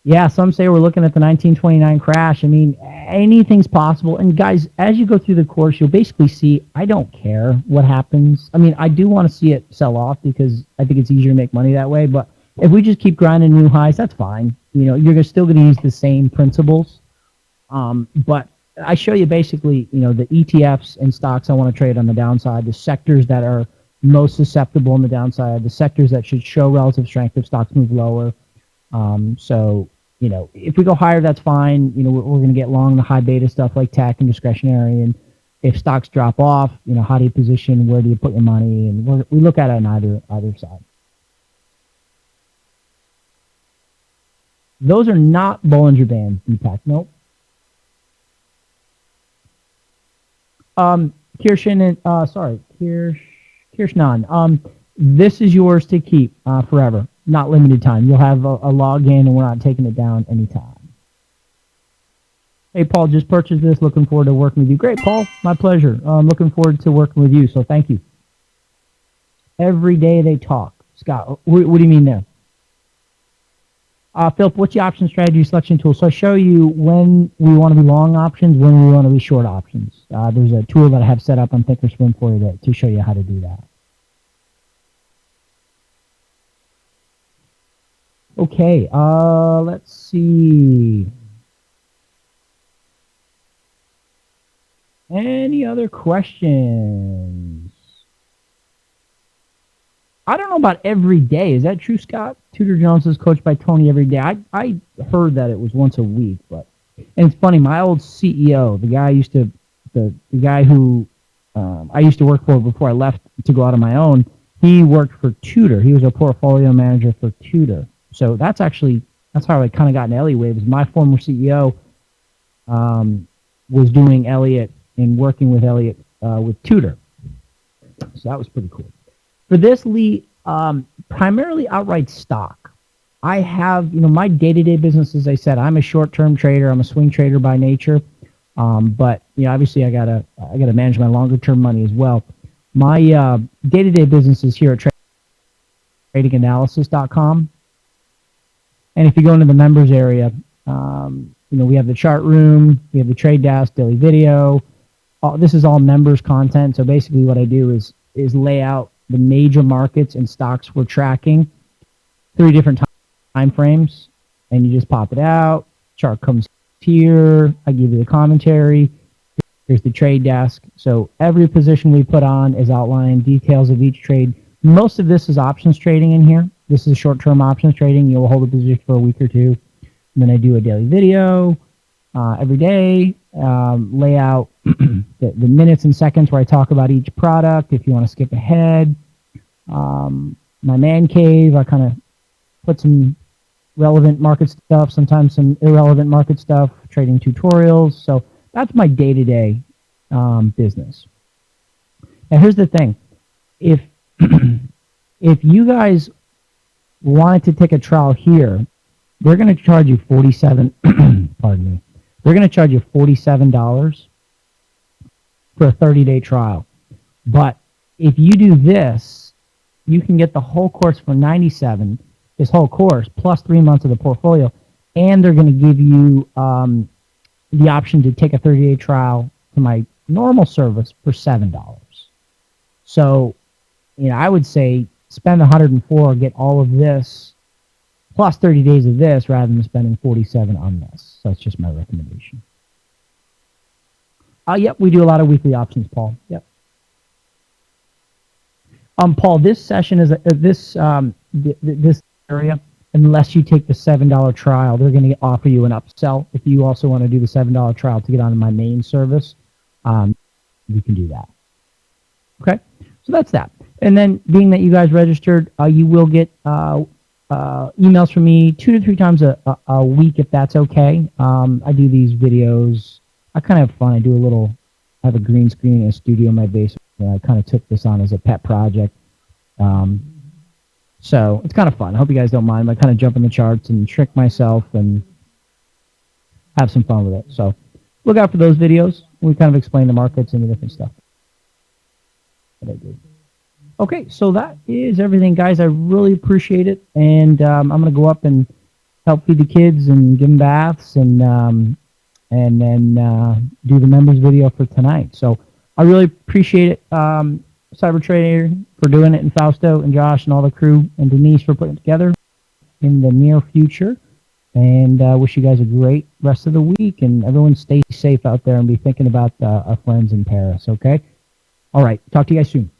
Yeah, some say we're looking at the 1929 crash. I mean, anything's possible. And guys, as you go through the course, you'll basically see I don't care what happens. I mean, I do want to see it sell off because I think it's easier to make money that way. But if we just keep grinding new highs, that's fine. You're still going to use the same principles. But I show you basically, the ETFs and stocks I want to trade on the downside, the sectors that are most susceptible on the downside, the sectors that should show relative strength if stocks move lower. So, if we go higher, that's fine. We're going to get long the high beta stuff like tech and discretionary. And if stocks drop off, how do you position? Where do you put your money? And we look at it on either side. Those are not Bollinger Bands, Deepak. Nope. Kirshnan, this is yours to keep forever. Not limited time. You'll have a login, and we're not taking it down anytime. Hey, Paul, just purchased this. Looking forward to working with you. Great, Paul. My pleasure. Looking forward to working with you, so thank you. Every day they talk. Scott, what do you mean there? Philip, what's the option strategy selection tool? So I show you when we want to be long options, when we want to be short options. There's a tool that I have set up on thinkorswim for you to show you how to do that. Okay, let's see. Any other questions? I don't know about every day. Is that true, Scott? Tudor Jones is coached by Tony every day. I heard that it was once a week, and it's funny. My old CEO, the guy who I used to work for before I left to go out on my own, he worked for Tudor. He was a portfolio manager for Tudor. So that's how I kind of got into Elliott Waves. My former CEO was doing Elliott and working with Elliott with Tudor. So that was pretty cool. For this, Lee, primarily outright stock. I have, my day-to-day business, as I said, I'm a short-term trader. I'm a swing trader by nature. But, obviously I gotta manage my longer-term money as well. My day-to-day business is here at tradinganalysis.com. And if you go into the members area, we have the chart room, we have the trade desk, daily video. This is all members content. So basically what I do is lay out the major markets and stocks we're tracking, 3 different time frames, and you just pop it out. Chart comes here. I give you the commentary. Here's the trade desk. So every position we put on is outlined, details of each trade. Most of this is options trading in here. This is short-term options trading. You'll hold a position for a week or two. And then I do a daily video every day, lay out the minutes and seconds where I talk about each product. If you want to skip ahead, my man cave, I kind of put some relevant market stuff, sometimes some irrelevant market stuff, trading tutorials. So that's my day-to-day business. Now here's the thing: if if you guys wanted to take a trial here, they're going to charge you 47. Pardon me. They're going to charge you $47 for a 30-day trial. But if you do this, you can get the whole course for 97. This whole course plus 3 months of the portfolio, and they're going to give you the option to take a 30-day trial to my normal service for $7. So, I would say spend 104, get all of this plus 30 days of this rather than spending 47 on this. So that's just my recommendation. Yep, we do a lot of weekly options, Paul. Yep. Paul, this session is this area. Unless you take the $7 trial, they're going to offer you an upsell. If you also want to do the $7 trial to get onto my main service, you can do that. Okay, so that's that. And then, being that you guys registered, you will get emails from me 2 to 3 times a week, if that's okay. I do these videos. I kind of have fun. I have a green screen in a studio in my basement. I kind of took this on as a pet project. So it's kind of fun. I hope you guys don't mind. I kind of jump in the charts and trick myself and have some fun with it. So look out for those videos. We kind of explain the markets and the different stuff that I do. Okay, so that is everything, guys. I really appreciate it. And I'm going to go up and help feed the kids and give them baths and then do the members video for tonight. So I really appreciate it, Cyber Trader, for doing it, and Fausto and Josh and all the crew, and Denise for putting it together in the near future. And wish you guys a great rest of the week, and everyone stay safe out there and be thinking about our friends in Paris, okay? All right, talk to you guys soon.